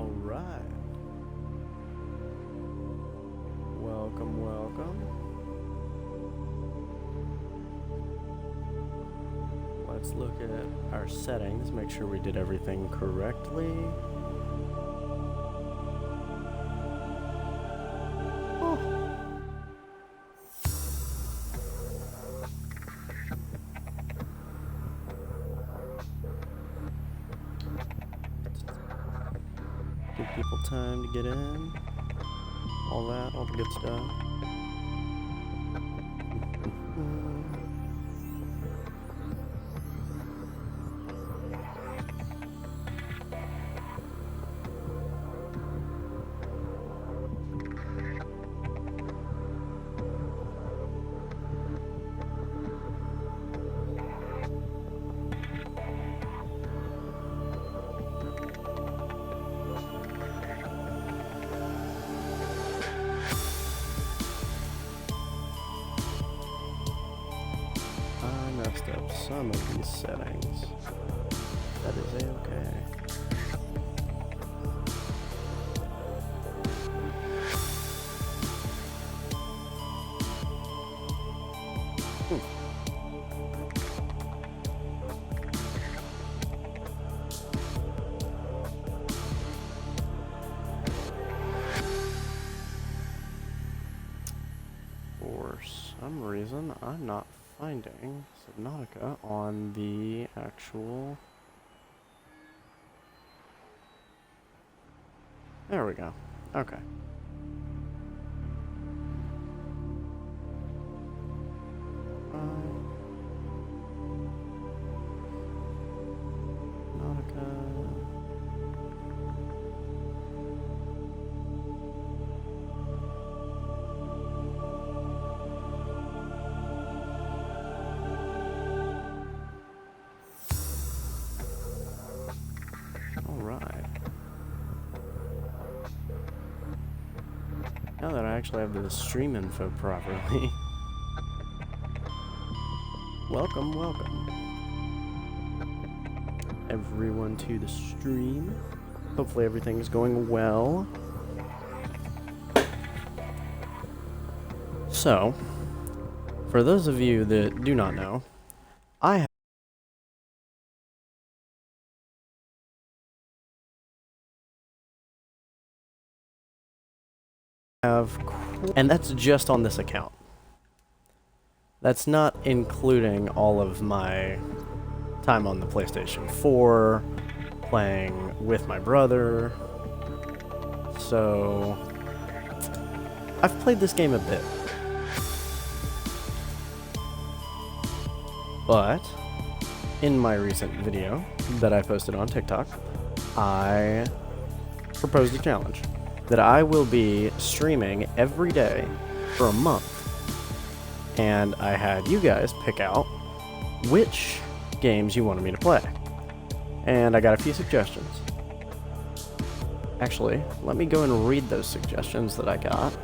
Alright. Welcome, welcome. Let's look at our settings, make sure we did everything correctly. Give people time to get in. All that, all the good stuff. Messed up some of these settings. That is a-okay. For some reason, I'm not finding Subnautica on the actual... There we go. Okay. Subnautica... Alright. Now that I actually have the stream info properly. Welcome, welcome. Everyone to the stream. Hopefully everything's going well. So, for those of you that do not know, I have, and that's just on this account. That's not including all of my time on the PlayStation 4, playing with my brother. So, I've played this game a bit. But, in my recent video that I posted on TikTok, I proposed a challenge that I will be streaming every day for a month. And I had you guys pick out which games you wanted me to play. And I got a few suggestions. Actually, let me go and read those suggestions that I got.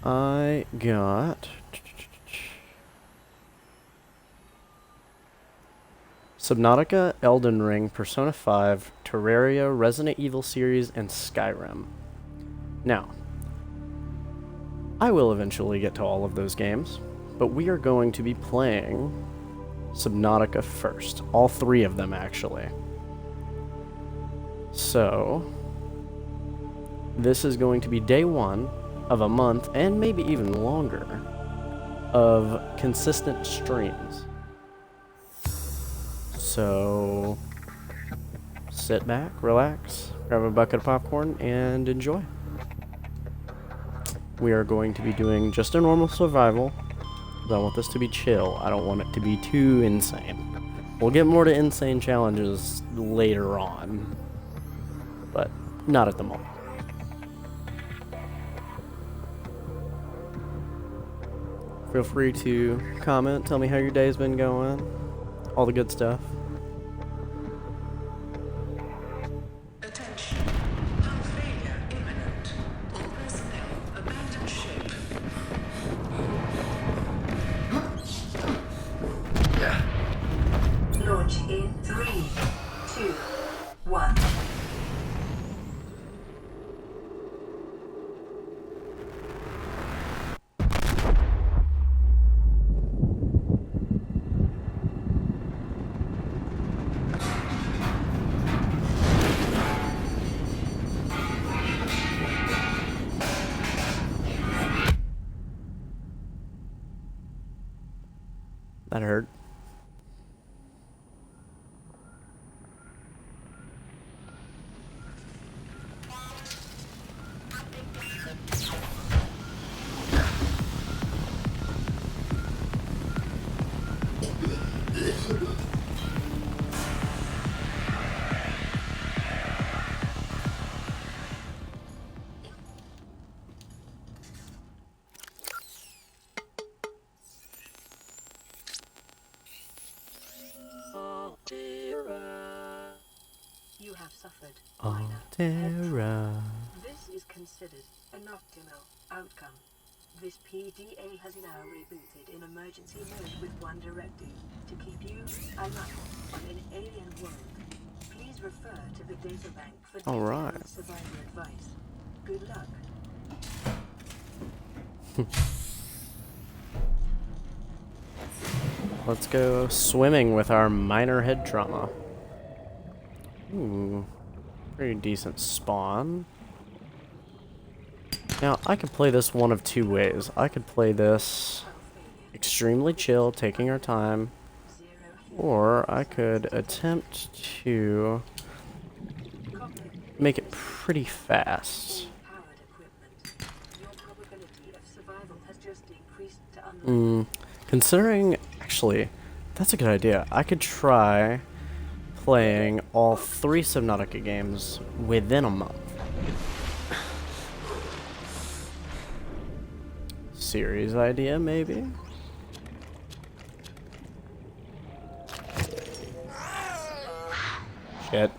I got... Subnautica, Elden Ring, Persona 5, Terraria, Resident Evil series, and Skyrim. Now, I will eventually get to all of those games, but we are going to be playing Subnautica first. All three of them, actually. So, this is going to be day one of a month, and maybe even longer, of consistent streams. So, sit back, relax, grab a bucket of popcorn, and enjoy. We are going to be doing just a normal survival. I want this to be chill. I don't want it to be too insane. We'll get more to insane challenges later on, but not at the moment. Feel free to comment, tell me how your day's been going, all the good stuff. Launch in 3, 2, 1. That hurt. You have suffered Altera. This is considered an optimal outcome. This PDA has now rebooted in emergency mode with one directive to keep you alive on an alien world. Please refer to the data bank for detailed survivor advice. Good luck. Let's go swimming with our minor head trauma. Ooh, pretty decent spawn. Now, I could play this one of two ways. I could play this extremely chill, taking our time, or I could attempt to make it pretty fast. Considering, actually, that's a good idea. I could try playing all 3 Subnautica games within a month. Series idea, maybe? Shit.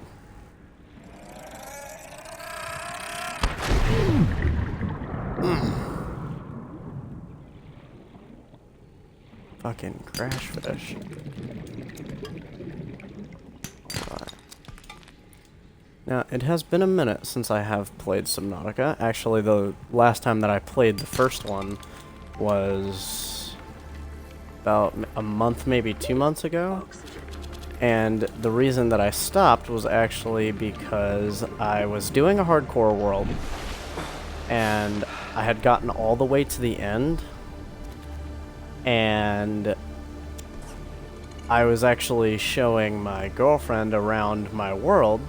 Fucking crash fish. Now, it has been a minute since I have played Subnautica. Actually, the last time that I played the first one was about a month, maybe 2 months ago. And the reason that I stopped was actually because I was doing a hardcore world, and I had gotten all the way to the end, and I was actually showing my girlfriend around my world.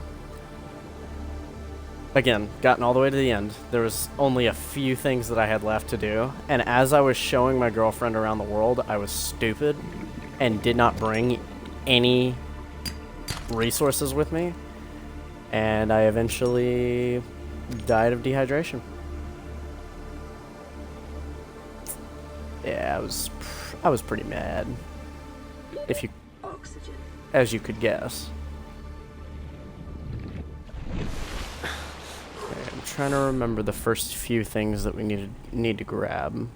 Again, gotten all the way to the end. There was only a few things that I had left to do, and as I was showing my girlfriend around the world, I was stupid and did not bring any resources with me, and I eventually died of dehydration. Yeah, I was pretty mad, as you could guess. Okay, I'm trying to remember the first few things that we need to grab.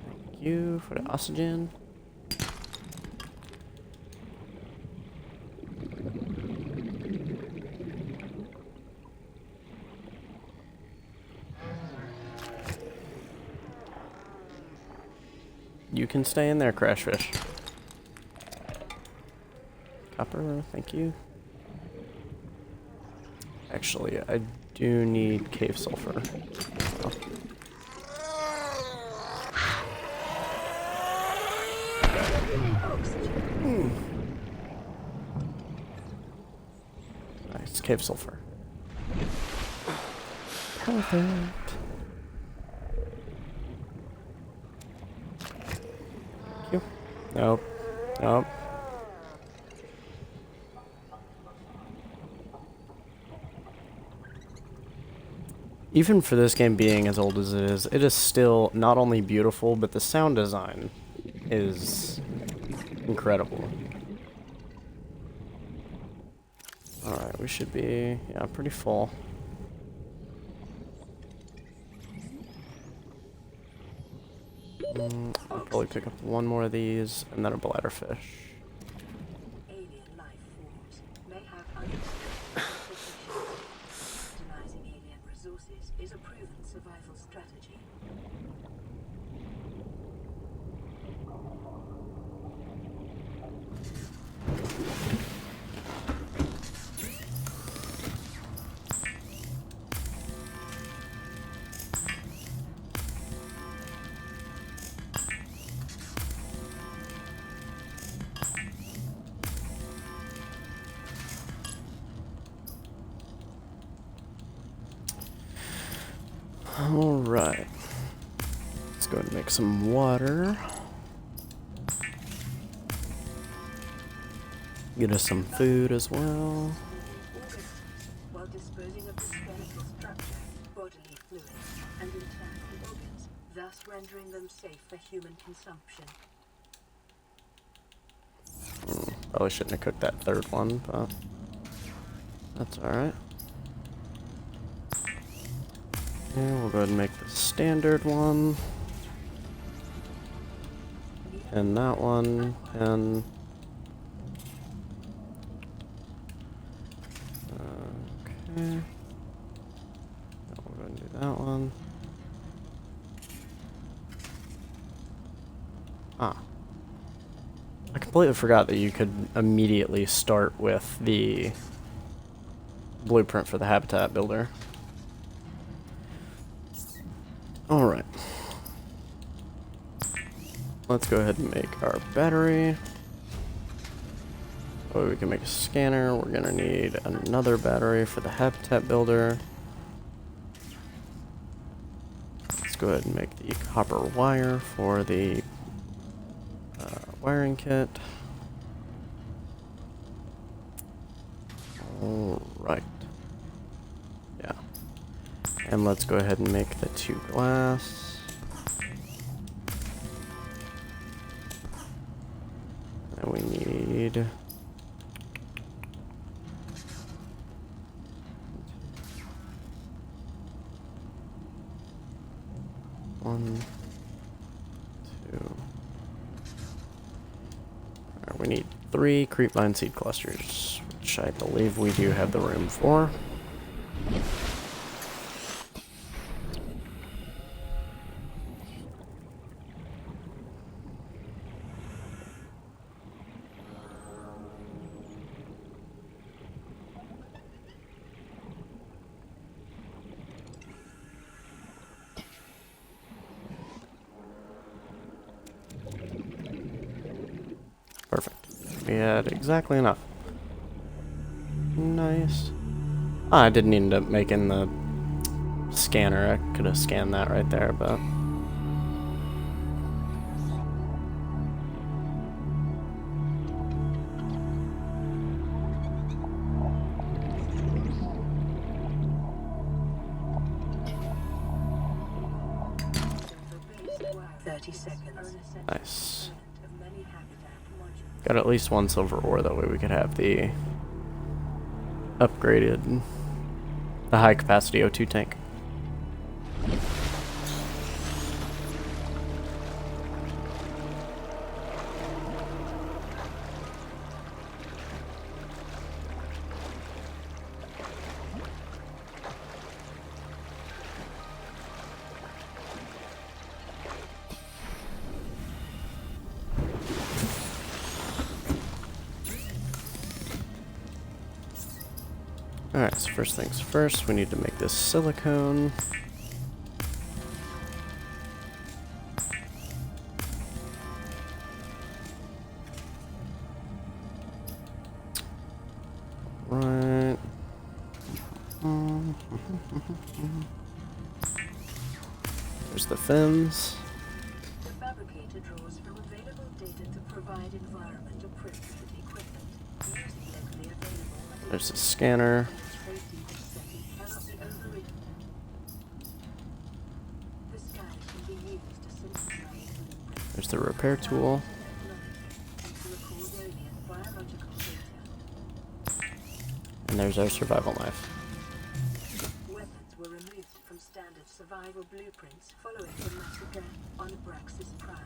Thank you for the oxygen. You can stay in there, Crashfish. Copper, thank you. Actually, I do need cave sulfur. Oh. Nice, cave sulfur. Perfect. Thank you. Nope. Nope. Even for this game being as old as it is still not only beautiful, but the sound design is incredible. Alright, we should be, yeah, pretty full. I'll probably pick up one more of these, and then a bladderfish. Alien life forms may have unexpected complications. Utilizing alien resources is a proven survival strategy. Alright. Let's go ahead and make some water. Get us some food as well. While disposing of the skeletal structure, bodily fluids, and internal organs, thus rendering them safe for human consumption. Probably shouldn't have cooked that third one, but that's alright. And we'll go ahead and make the standard one. And that one, and okay. Now we'll go ahead and do that one. Ah. I completely forgot that you could immediately start with the blueprint for the habitat builder. Alright. Let's go ahead and make our battery. Oh, we can make a scanner. We're gonna need another battery for the habitat builder. Let's go ahead and make the copper wire for the wiring kit. Alright. Yeah. And let's go ahead and make the 2 glass. And we need... One, 2. Alright, we need 3 creepvine seed clusters, which I believe we do have the room for. Perfect. We had exactly enough. Nice. Ah, I didn't end up making the scanner. I could have scanned that right there, but... Nice. Got at least 1 silver ore, that way we could have the upgraded, the high capacity O2 tank. Alright, so first things first, we need to make this silicone. Right. There's the fins. The fabricator draws from available data to provide environmental proof for the equipment. Using locally available There's the scanner. safety setting cannot be overridden. The scan can be used to synthesize There's the repair tool. and to record alien biological data. And there's our survival knife. Weapons were removed from standard standard survival blueprints following the massacre on Braxis Prime.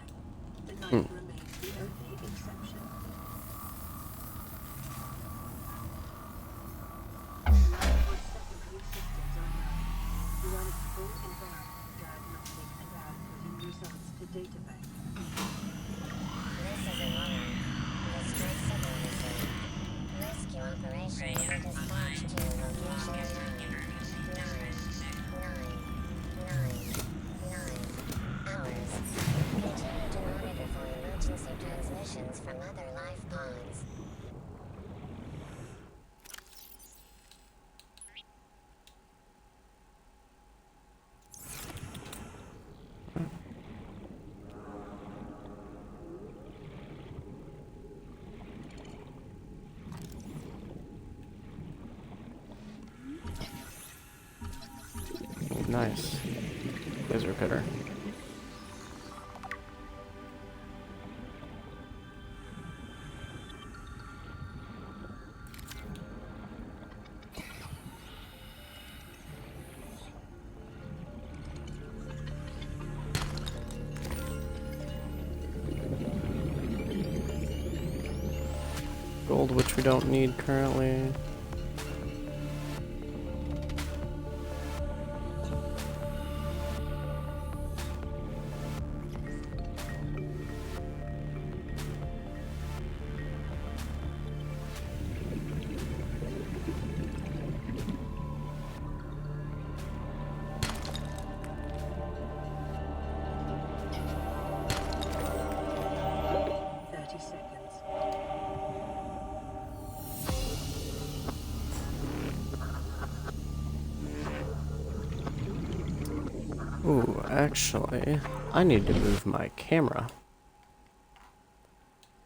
The knife remains the only exception. Lifeboat secondary systems online. Running full environment diagnostic and outputting results to databank. This is an honor. The strike Subnautica. Rescue operation will be dispatched to location 99999 hours. Continue to monitor for emergency transmissions from other life pods. Nice. Laser cutter. Gold, which we don't need currently. Ooh, actually, I need to move my camera.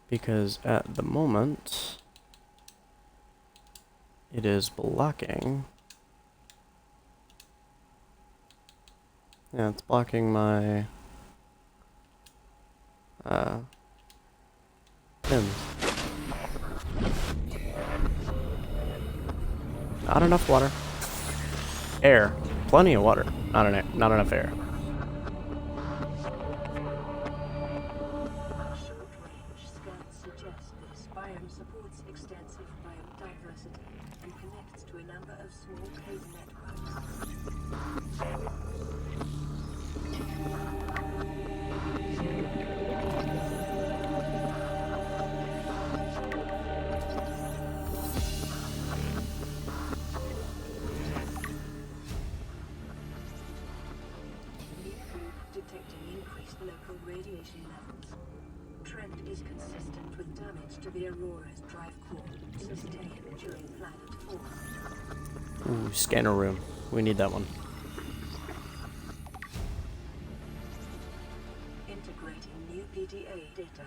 Because at the moment, it is blocking. Yeah, it's blocking my pins. Not enough water. Air. Plenty of water. Not enough air. Short-range scans suggest this biome supports extensive biodiversity and connects to a number of small cave networks. Detecting increased local radiation levels. Trend is consistent with damage to the Aurora's drive core sustained during planet fall. Ooh, scanner room. We need that one. Integrating new PDA data.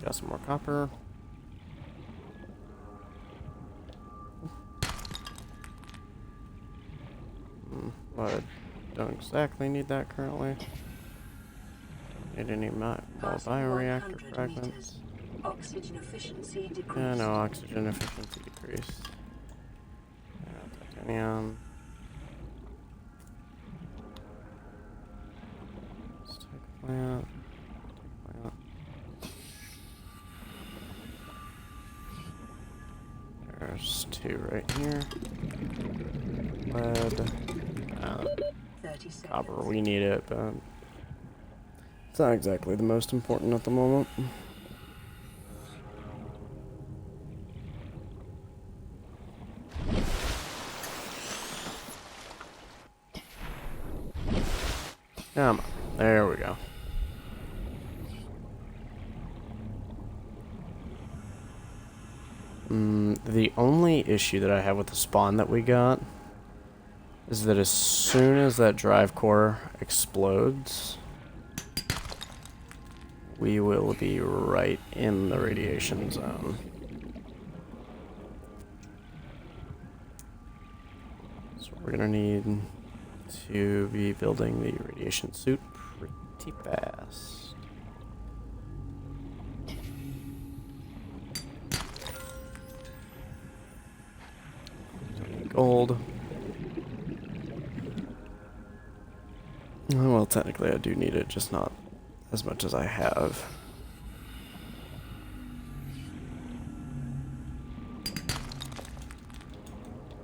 Got some more copper. But I don't exactly need that currently. Need any more bioreactor fragments. Oxygen efficiency decreased. Yeah, no, oxygen efficiency decreased. Titanium. Let's take a plant. There's two right here. Lead. 30 seconds. Copper, we need it, but it's not exactly the most important at the moment. Come on. There we go. The only issue that I have with the spawn that we got is that as soon as that drive core explodes, we will be right in the radiation zone. So we're gonna need to be building the radiation suit pretty fast. Don't need gold. Well, technically I do need it, just not as much as I have.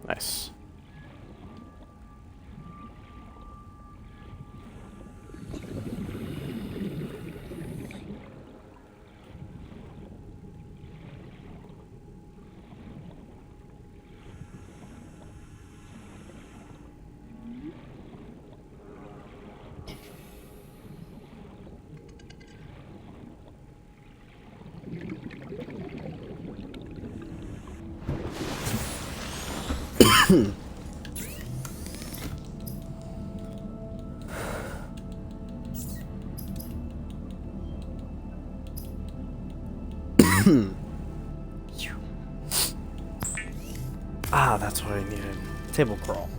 Nice. Ah, that's what I needed. Table crawl.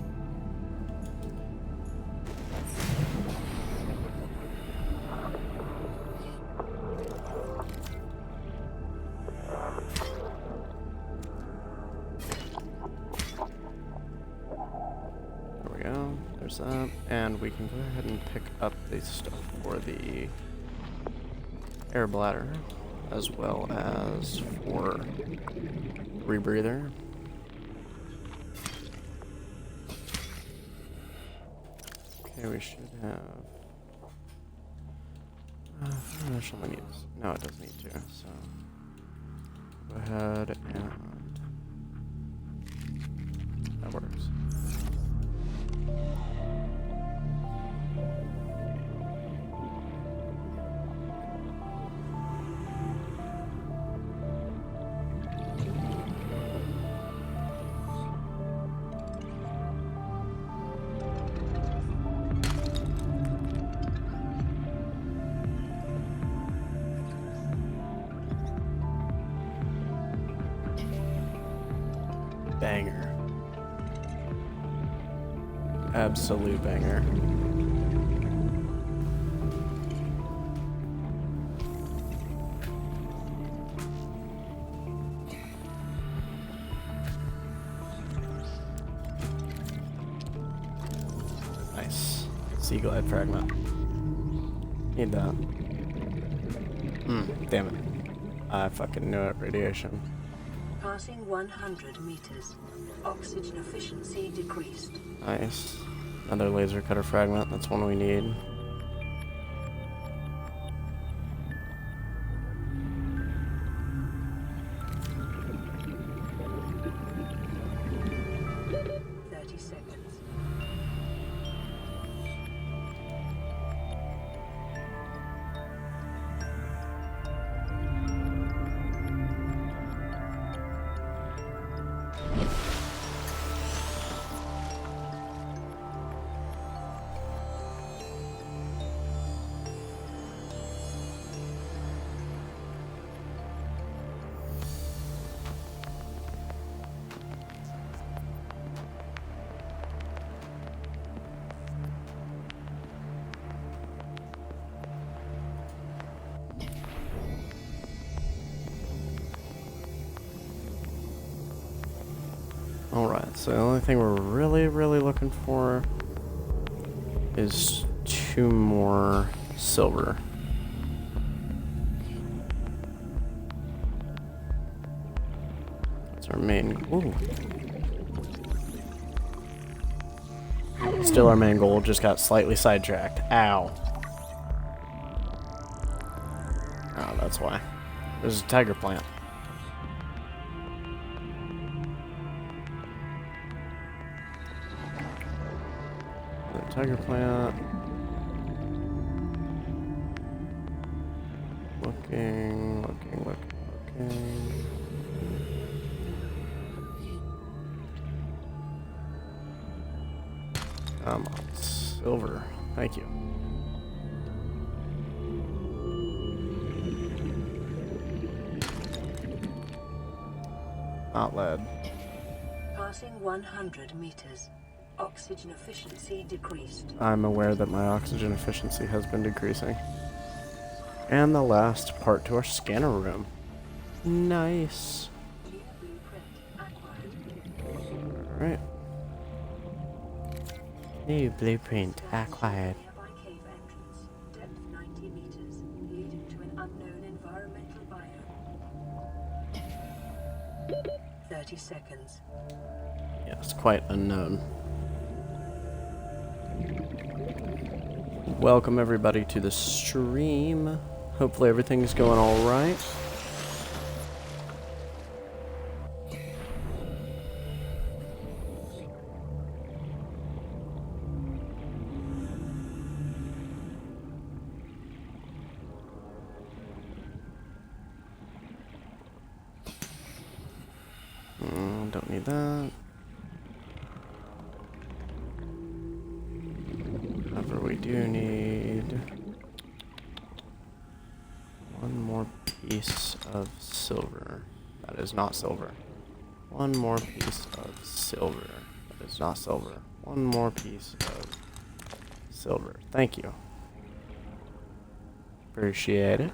There we go. There's that. And we can go ahead and pick up the stuff for the air bladder, as well as for rebreather. Okay, we should have. Actually, only needs. No, it doesn't need to. So go ahead and that works. Banger. Absolute banger. Nice. Sea glide fragment. Need that. Damn it. I fucking knew it. Radiation. Passing 100 meters. Oxygen efficiency decreased. Nice. Another laser cutter fragment. That's one we need. Alright, so the only thing we're really looking for is 2 more silver. That's our main. Ooh. Still our main goal, just got slightly sidetracked. Ow. Oh, that's why. There's a tiger plant. Tiger plant. Looking. Come on, silver. Thank you. Not lead. Passing 100 meters. Oxygen efficiency decreased. I'm aware that my oxygen efficiency has been decreasing. And the last part to our scanner room. Nice. New blueprint acquired. Alright. New blueprint acquired. Nearby cave entrance. Depth 90 meters. Leading to an unknown environmental biome. 30 seconds. Yes, quite unknown. Welcome everybody to the stream. Hopefully everything's going alright. Don't need that. However, we do need one more piece of silver. That is not silver. One more piece of silver. That is not silver. One more piece of silver. Thank you. Appreciate it.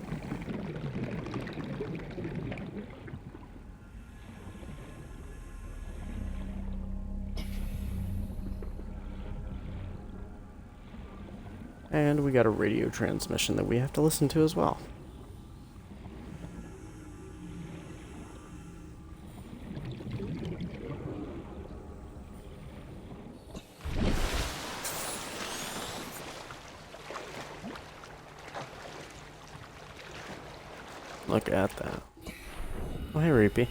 And we got a radio transmission that we have to listen to as well. Look at that. Oh, hey, Reapy.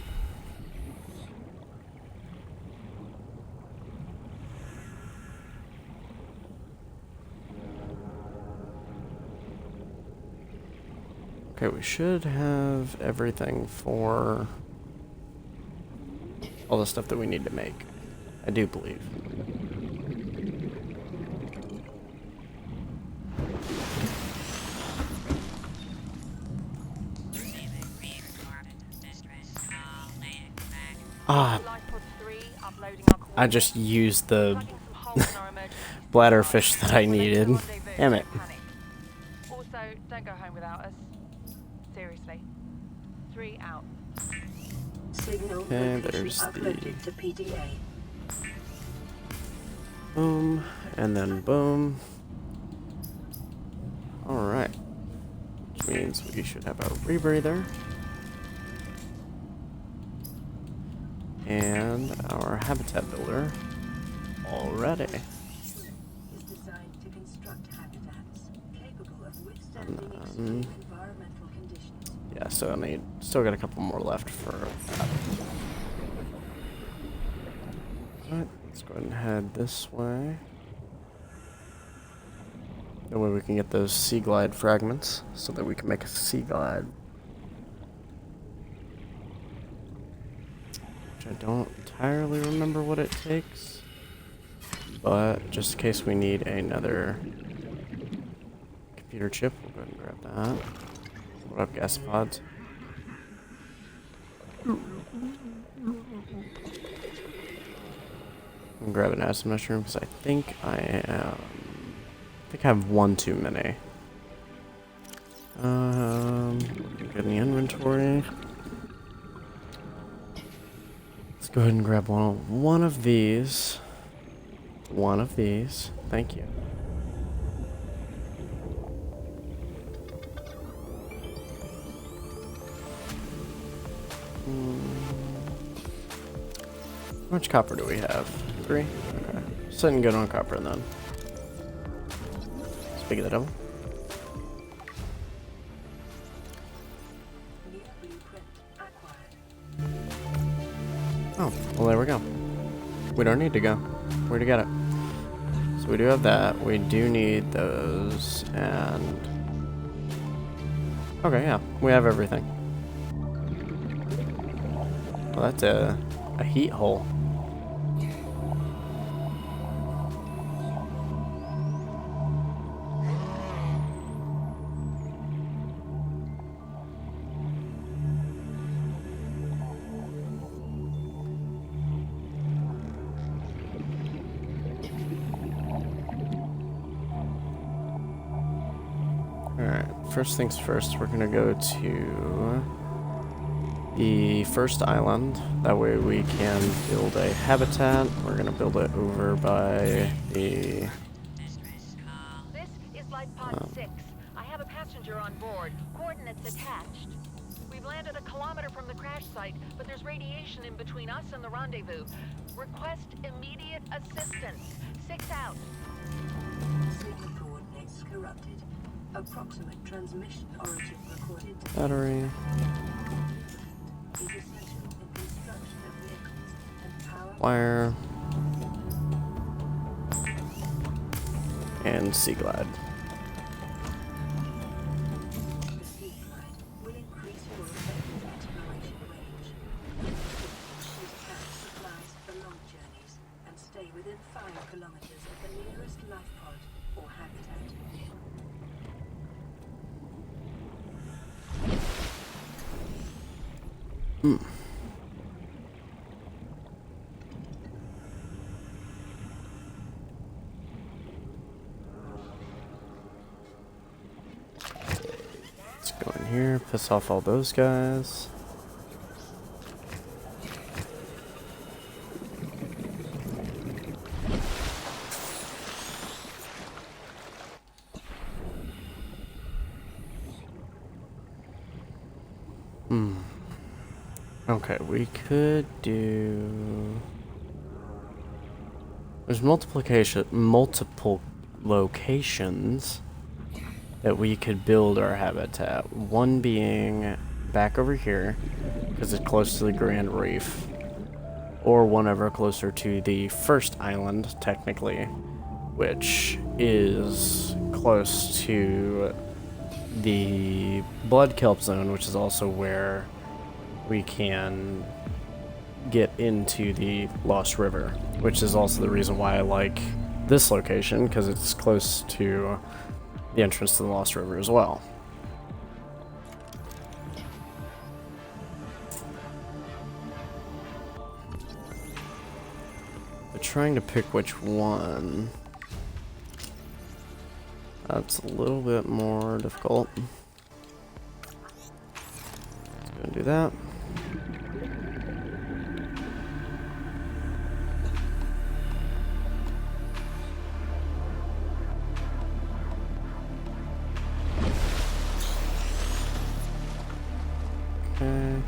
Okay, we should have everything for all the stuff that we need to make. I do believe. Ah, I just used the bladderfish that I needed. Damn it. Also, don't go home without us. Seriously. 3 out. Signal Okay, location there's the uploaded to PDA. boom, and then boom. Alright. Which means we should have our rebreather. And our habitat builder already. Is designed to construct habitats capable of withstanding extreme environmental conditions. Yeah, so I need, still got a couple more left for that. Alright, let's go ahead and head this way. That way we can get those sea glide fragments so that we can make a sea glide. Which I don't entirely remember what it takes. But just in case we need another computer chip, we'll go ahead and grab that. What up, gas pods? And grab an acid mushroom because I think I have one too many. Get in the inventory. Let's go ahead and grab one of these. One of these. Thank you. How much copper do we have? 3? Okay. Sitting good on copper then. Speak of the devil. New blueprint acquired. Oh, well there we go. We don't need to go. Where'd you get it? So we do have that. We do need those, and... Okay, yeah. We have everything. Well, that's a heat hole. Alright, first things first, we're gonna go to the first island. That way we can build a habitat. We're gonna build it over by the... This is Life Pod 6. I have a passenger on board. Coordinates attached. We've landed a kilometer from the crash site, but there's radiation in between us and the rendezvous. Request immediate assistance. 6 out. Signal coordinates corrupted. Approximate transmission origin recorded. battery. Is essential in construction of vehicles and power. Wire. And Sea Glide. The Sea Glide will increase your effective exploration range. Use tank supplies for long journeys and stay within 5 kilometers of the nearest life pod or habitat. Let's go in here, piss off all those guys. Okay, we could do... There's multiple locations that we could build our habitat. One being back over here, because it's close to the Grand Reef. Or one ever closer to the first island, technically, which is close to the Blood Kelp Zone, which is also where we can get into the Lost River, which is also the reason why I like this location, because it's close to the entrance to the Lost River as well. But trying to pick which one, that's a little bit more difficult. Let's go and do that. Okay.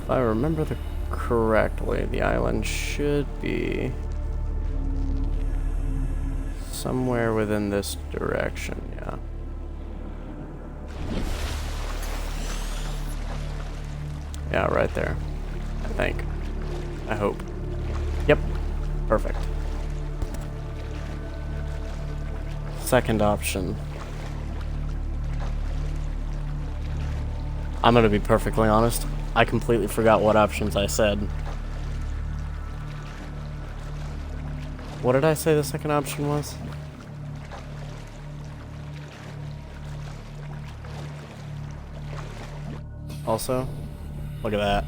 If I remember correctly, the island should be somewhere within this direction, yeah. Yeah, right there. I think. I hope. Yep. Perfect. Second option. I'm gonna be perfectly honest. I completely forgot what options I said. What did I say the second option was? Also, look at that.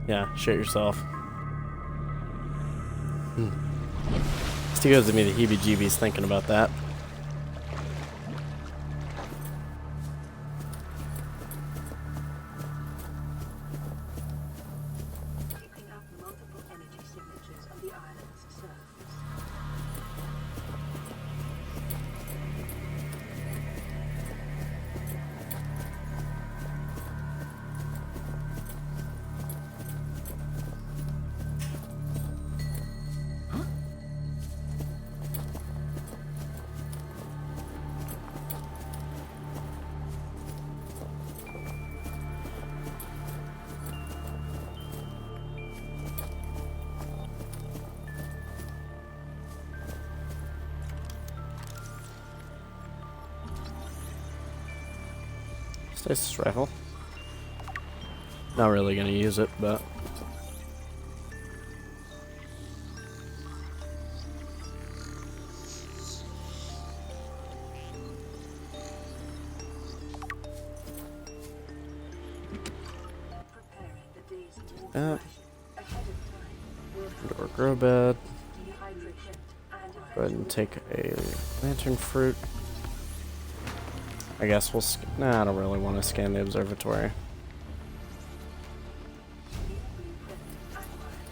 Yeah, shit yourself. Still gives me the heebie-jeebies thinking about that. Picking up multiple energy signatures on the island's surface. Stasis rifle. Not really gonna use it, but Preparing the day's meal that. ration ahead of time will Indoor grow bed. dehydration and Go ahead and take a lantern fruit. I guess we'll. Nah, I don't really want to scan the observatory. New blueprint acquired.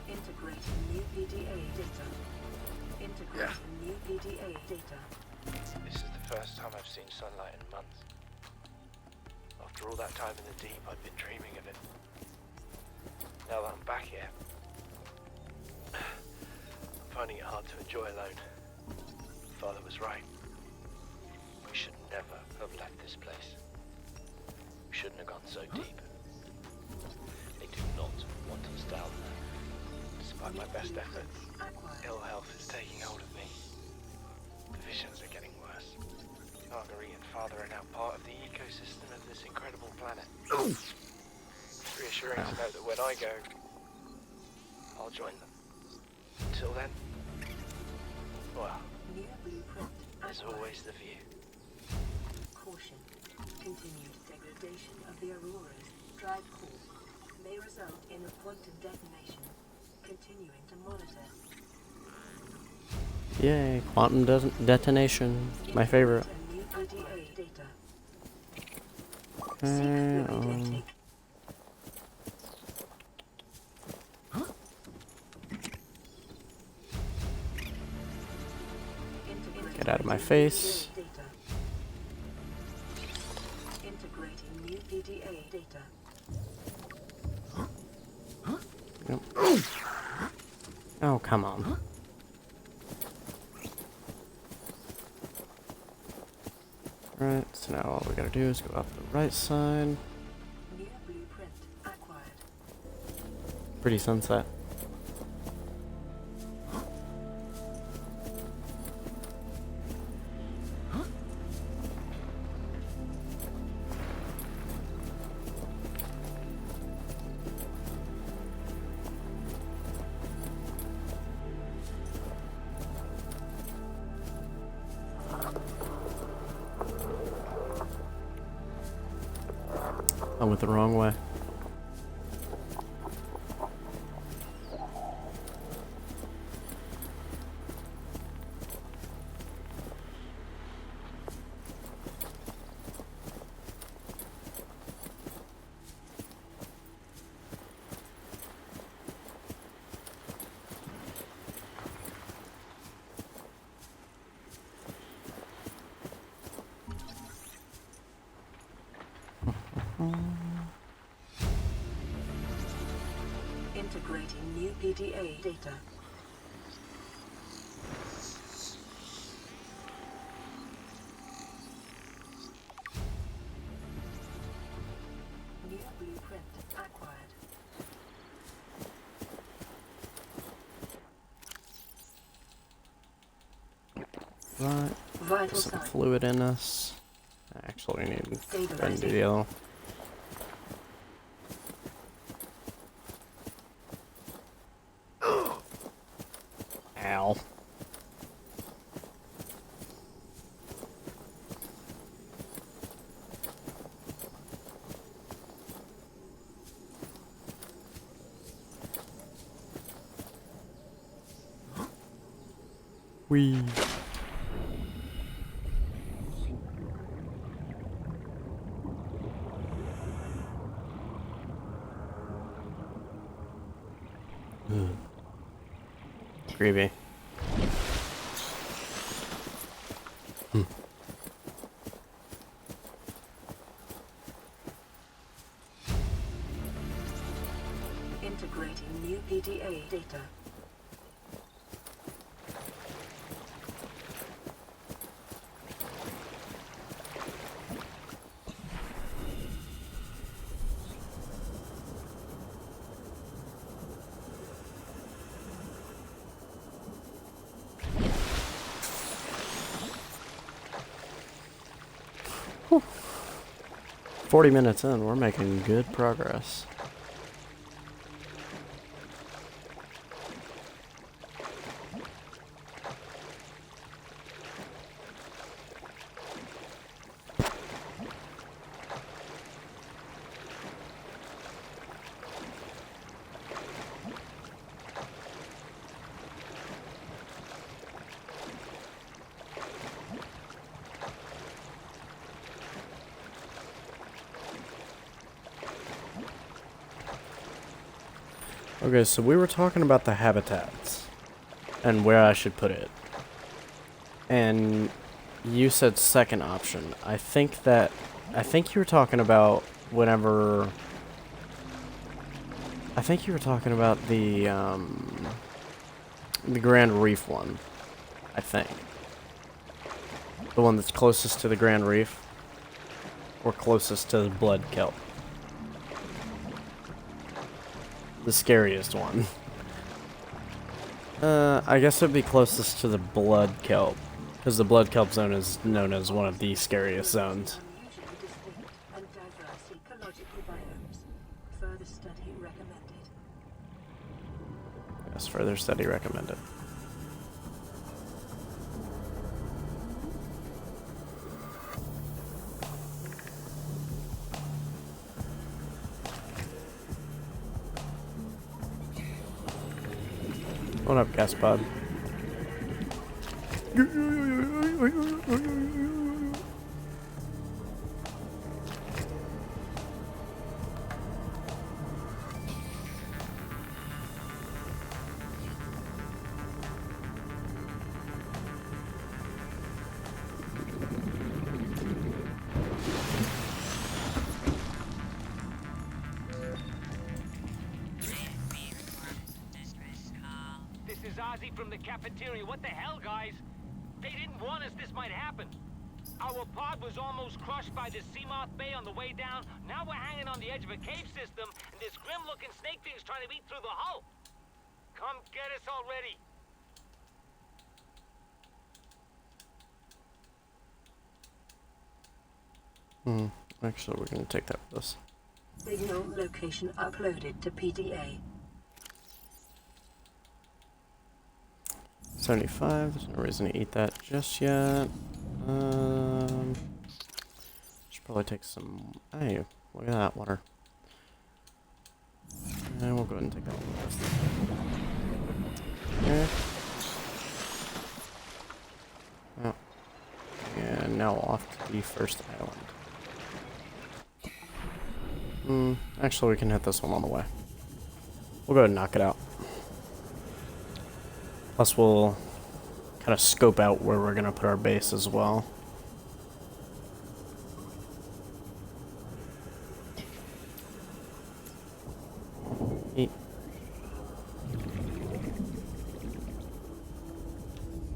Integrating new PDA data. Integrating new PDA data. This is the first time I've seen sunlight in months. After all that time in the deep, I've been dreaming of it. Now that I'm back here, I'm finding it hard to enjoy alone. Father was right. We should never have left this place. We shouldn't have gone so deep. They do not want us down there. Despite my best efforts, ill health is taking hold of me. The visions are getting worse. Marguerite and Father are now part of the ecosystem of this incredible planet. It's reassuring to know that when I go, I'll join them. Until then, well, New blueprint there's acquired. always the view. Caution. Continued degradation of the Aurora's drive core may result in a quantum detonation. Continuing to monitor. Yay, quantum detonation. My favorite. New PDA data. Seek Uh, fluid intake. Get out of my face. Integrating new PDA data. Yep. Oh, come on. Alright, so now all we gotta do is go up the right side. New blueprint acquired. Pretty sunset. I went the wrong way. Integrating new PDA data. New blueprint acquired. Right. Vital Some sign. fluid in us. Actually, we need to Stabilizing. do the other. Ow. Wee. Creepy. Integrating new PDA data. Whew. 40 minutes in, we're making good progress. Okay, so we were talking about the habitats and where I should put it. And you said second option. I think you were talking about whenever... I think you were talking about the Grand Reef one. I think. The one that's closest to the Grand Reef. Or closest to the blood kelp. The scariest one. I guess it'd be closest to the blood kelp. Because the blood kelp zone is known as one of the scariest zones. Unusually distinct and diverse ecological biomes. Further study recommended. Yes, further study recommended. What up, Gaspod? This is Ozzy from the cafeteria. What the hell, guys? They didn't warn us this might happen. Our pod was almost crushed by the Seamoth Bay on the way down. Now we're hanging on the edge of a cave system, and this grim-looking snake thing's trying to eat through the hull. Come get us already. Actually, we're gonna take that with us. Signal location uploaded to PDA. 75, there's no reason to eat that just yet. Should probably take some... Hey, look at that water. And we'll go ahead and take that one. Okay. Oh. And now off to the first island. Actually, we can hit this one on the way. We'll go ahead and knock it out. Plus, we'll kind of scope out where we're going to put our base as well. Eat.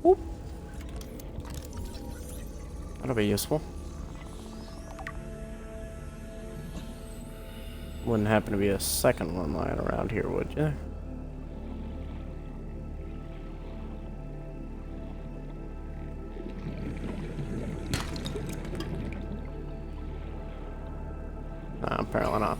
Whoop. That'll be useful. Wouldn't happen to be a second one lying around here, would you? Apparently not.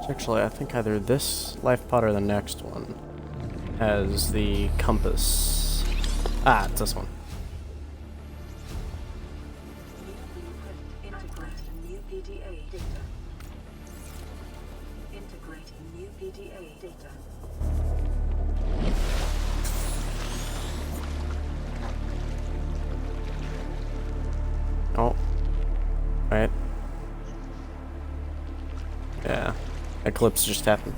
Actually, I think either this life pod or the next one has the compass. Ah, it's this one. Integrating new PDA data. Integrating new PDA data. Oh. Right. Yeah. Eclipse just happened.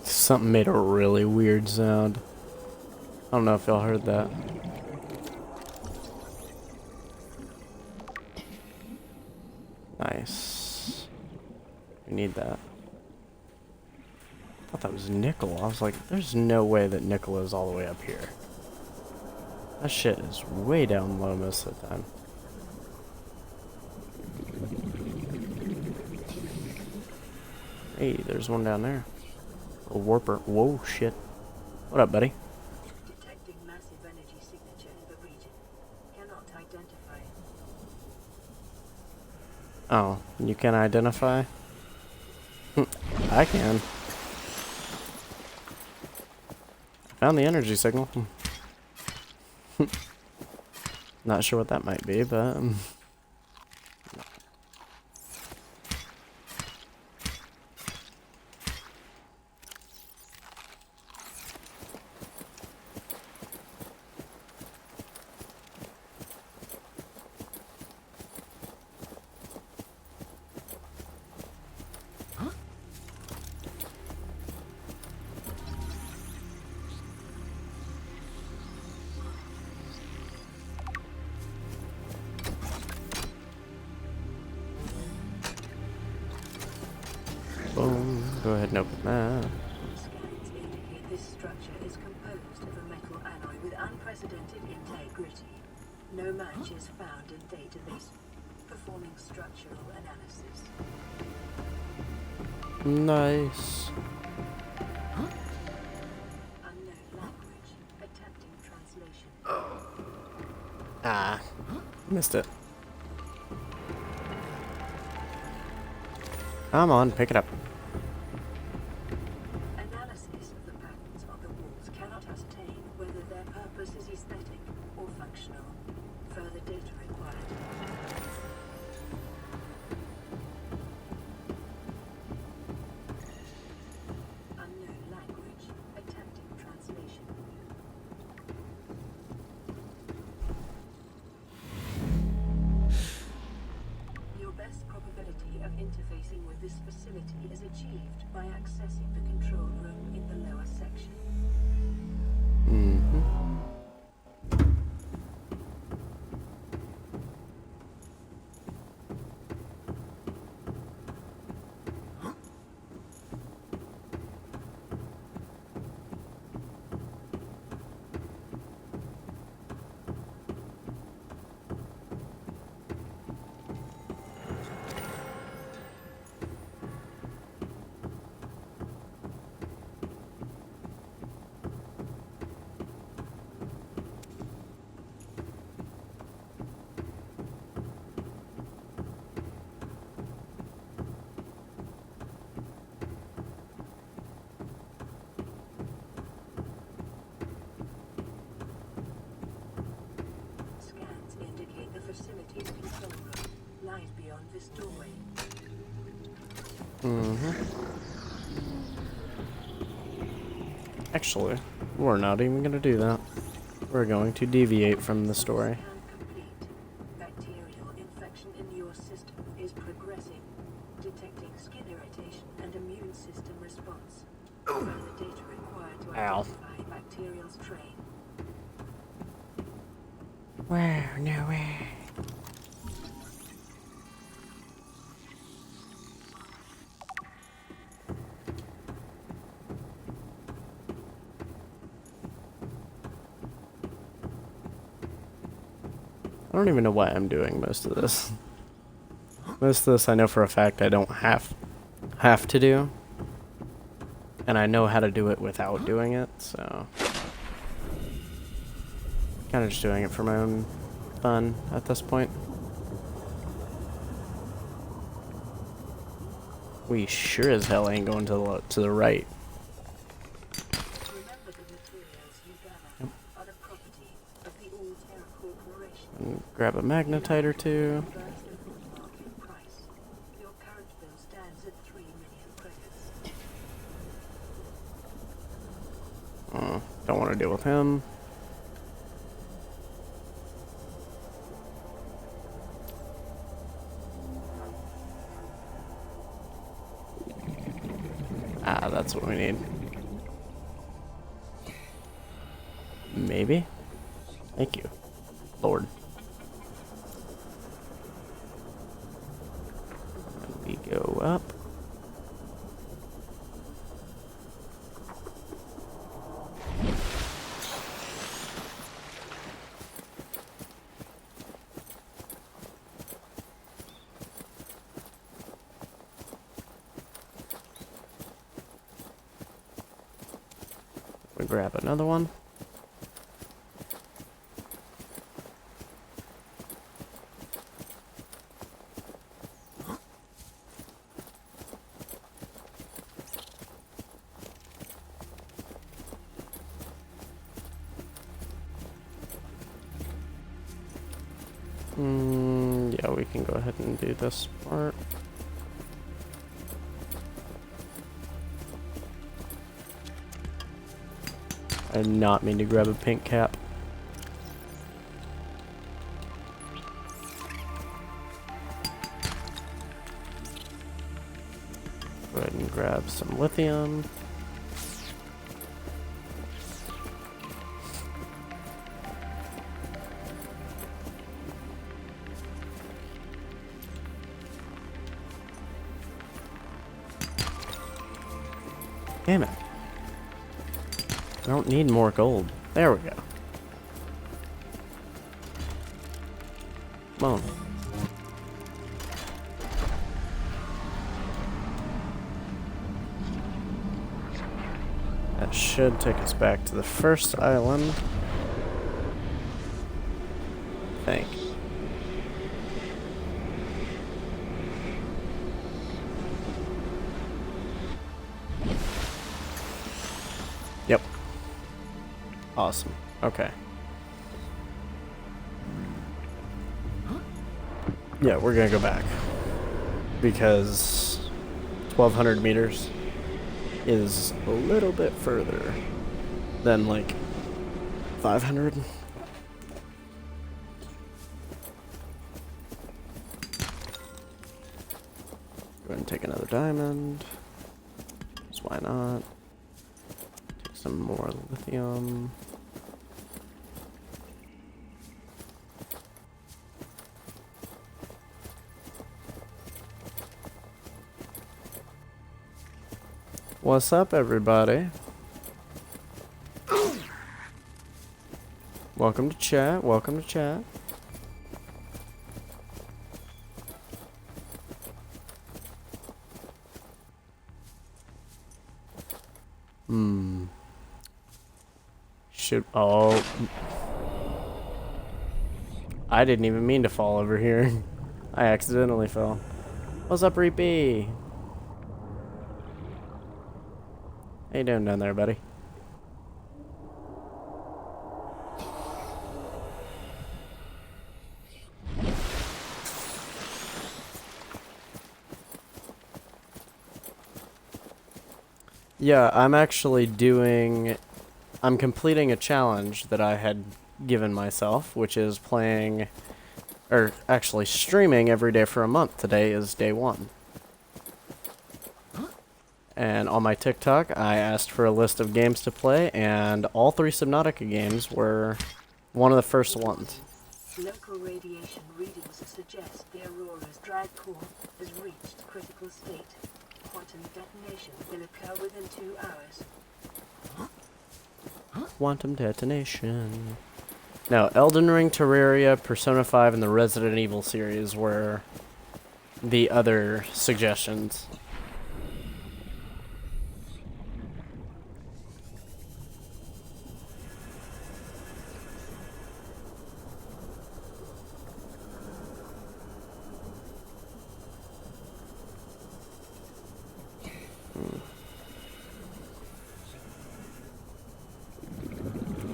Something made a really weird sound. I don't know if y'all heard that. Nice. We need that. I thought that was nickel. I was like, there's no way that nickel is all the way up here. That shit is way down low most of the time. Hey, there's one down there. A warper. Whoa, shit. What up, buddy? Detecting massive energy signature in the region. Cannot identify. Oh, you can identify? I can. Found the energy signal. Not sure what that might be, but... boom. Go ahead and open that. Scans indicate this structure is composed of a metal alloy with unprecedented integrity. No match is found in database. Performing structural analysis. Nice. Unknown language. Attempting translation. Ah. Missed it. Come on, pick it up. Analysis of the patterns on the walls cannot ascertain whether their purpose is aesthetic or functional. Further data required. Unknown language. Attempting translation. Your best probability of interfacing with this facility is achieved by accessing the control room in the lower section. Scans indicate the facility's control room lies beyond this doorway. Actually, we're not even gonna do that. We're going to deviate from the story. Scan complete. Bacterial infection in your system is progressing. Detecting skin irritation and immune system response. Further data required to Ow. identify bacterial strain. Where? No way. I don't even know why I'm doing most of this. Most of this I know for a fact I don't have to do. And I know how to do it without doing it, so... Kind of just doing it for my own fun at this point. We sure as hell ain't going to the right. Remember the materials you gather are the property of the All-Terra Corporation. And grab a magnetite or two. First open market price. Your current bill stands at 3 million credits. Don't want to deal with him. Ah, that's what we need. Maybe? Thank you, Lord. And we go up. grab another one. Yeah, we can go ahead and do this part. I did not mean to grab a pink cap. Go ahead and grab some lithium. Damn it. I don't need more gold. There we go. Come on. That should take us back to the first island. I think. Yep. Awesome. Okay. Yeah, we're gonna go back. Because 1,200 meters is a little bit further than like 500. Go ahead and take another diamond. So why not? Take some more lithium. What's up, everybody? Welcome to chat. Welcome to chat. Should... Oh. I didn't even mean to fall over here. I accidentally fell. What's up, Reapy? How you doing down there, buddy? Yeah, I'm actually I'm completing a challenge that I had given myself, which is playing, or actually streaming every day for a month. Today is day 1. And on my TikTok, I asked for a list of games to play, and all 3 Subnautica games were one of the first ones. Local radiation readings suggest the Aurora's drag core has reached critical state. Quantum detonation will occur within 2 hours. Quantum detonation. Now, Elden Ring, Terraria, Persona 5, and the Resident Evil series were the other suggestions.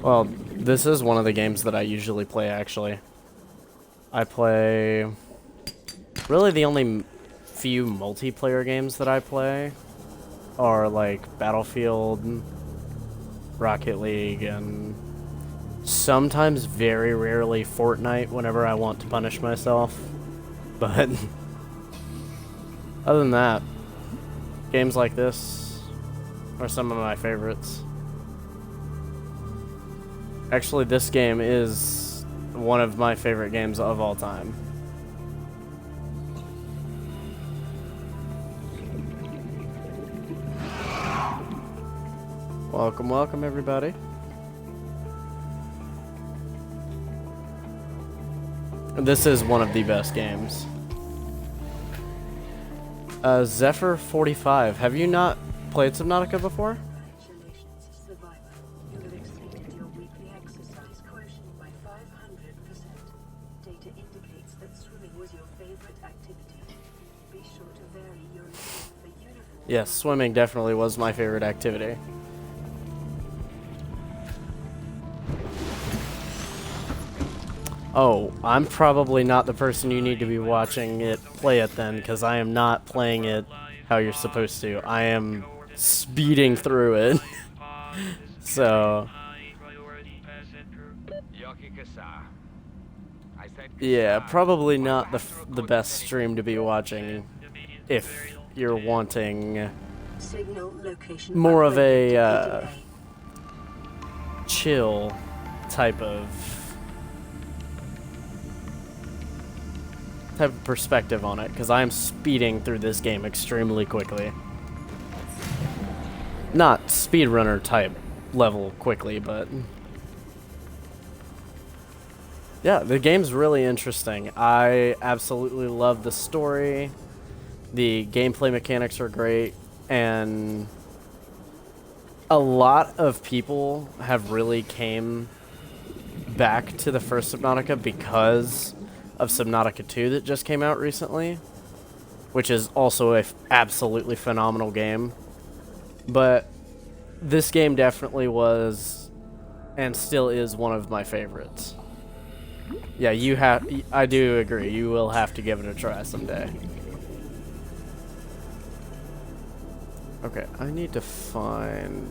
Well, this is one of the games that I usually play, actually. I play... Really, the only few multiplayer games that I play are, like, Battlefield, Rocket League, and sometimes, very rarely, Fortnite whenever I want to punish myself. But other than that, games like this are some of my favorites. Actually, this game is one of my favorite games of all time. Welcome, welcome, everybody. This is one of the best games. Zephyr 45. Have you not played Subnautica before? Congratulations, survivor. was your favorite activity? Be sure to vary your list for uniform. Yes, swimming definitely was my favorite activity. Oh, I'm probably not the person you need to be watching it play it then, because I am not playing it how you're supposed to. I am speeding through it. So, yeah, probably not the best stream to be watching if you're wanting Signal location more of upgraded a to chill type of perspective on it, because I am speeding through this game extremely quickly. Not speedrunner type level quickly, but yeah, the game's really interesting. I absolutely love the story. The gameplay mechanics are great, and a lot of people have really came back to the first Subnautica because of Subnautica 2 that just came out recently, which is also a absolutely phenomenal game. But this game definitely was and still is one of my favorites. Yeah, I do agree. You will have to give it a try someday. Okay, I need to find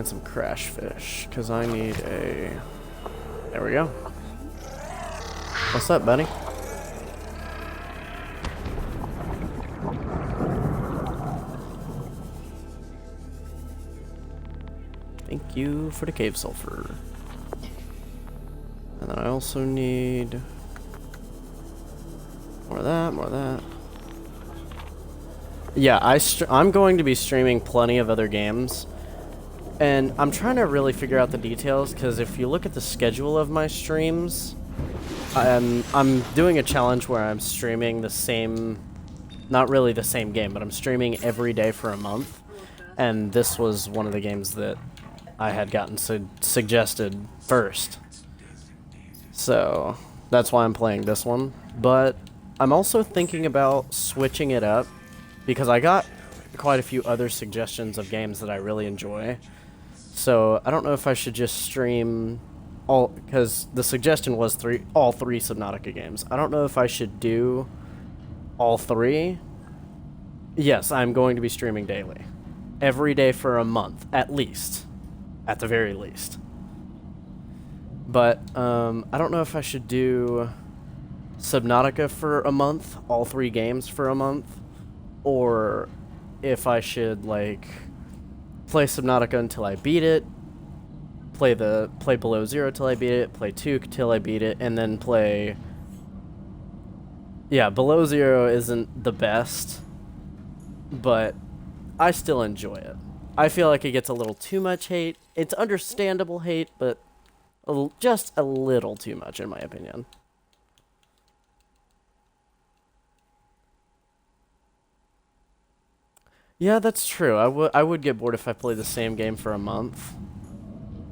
some crash fish, because I need a... There we go. What's up, buddy? Thank you for the cave sulfur. And then I also need... more of that, more of that. Yeah, I'm going to be streaming plenty of other games. And I'm trying to really figure out the details, because if you look at the schedule of my streams, I'm doing a challenge where I'm streaming the same, not really the same game, but I'm streaming every day for a month. And this was one of the games that I had gotten suggested first. So that's why I'm playing this one. But I'm also thinking about switching it up, because I got quite a few other suggestions of games that I really enjoy. So I don't know if I should just stream all, because the suggestion was all three Subnautica games. I don't know if I should do all three. Yes, I'm going to be streaming daily. Every day for a month, at least. At the very least. But I don't know if I should do Subnautica for a month, all three games for a month, or if I should, like, play Subnautica until I beat it, play Below Zero till I beat it, play 2 till I beat it, and then play... Yeah, Below Zero isn't the best, but I still enjoy it. I feel like it gets a little too much hate. It's understandable hate, but just a little too much, in my opinion. Yeah, that's true. I would get bored if I played the same game for a month.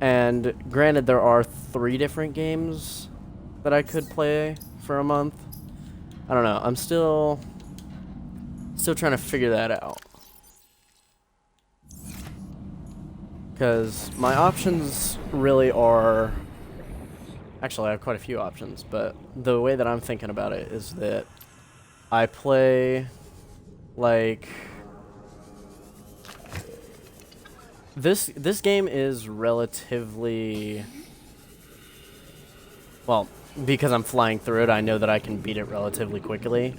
And granted, there are 3 different games that I could play for a month. I don't know. I'm still trying to figure that out. Because my options really are... Actually, I have quite a few options, but the way that I'm thinking about it is that I play, like... This game is relatively... Well, because I'm flying through it, I know that I can beat it relatively quickly.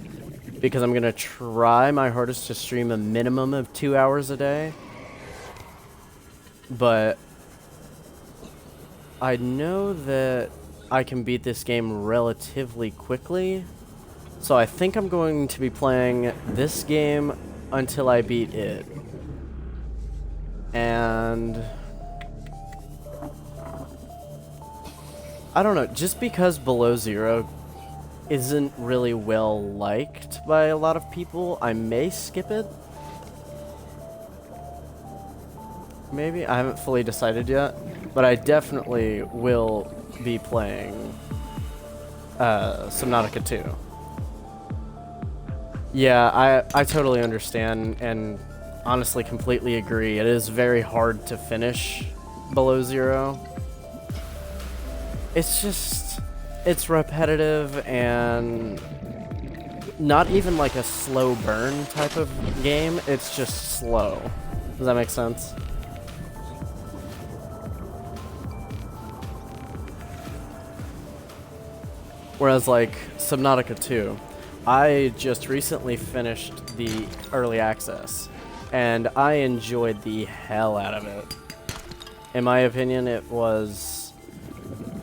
Because I'm going to try my hardest to stream a minimum of 2 hours a day. But I know that I can beat this game relatively quickly. So I think I'm going to be playing this game until I beat it. And I don't know, just because Below Zero isn't really well liked by a lot of people, I may skip it. Maybe, I haven't fully decided yet. but I definitely will be playing Subnautica 2. Yeah, I totally understand and honestly completely agree. It is very hard to finish Below Zero. It's repetitive and not even like a slow burn type of game. It's just slow. Does that make sense? Whereas like Subnautica 2, I just recently finished the early access and I enjoyed the hell out of it. In my opinion, it was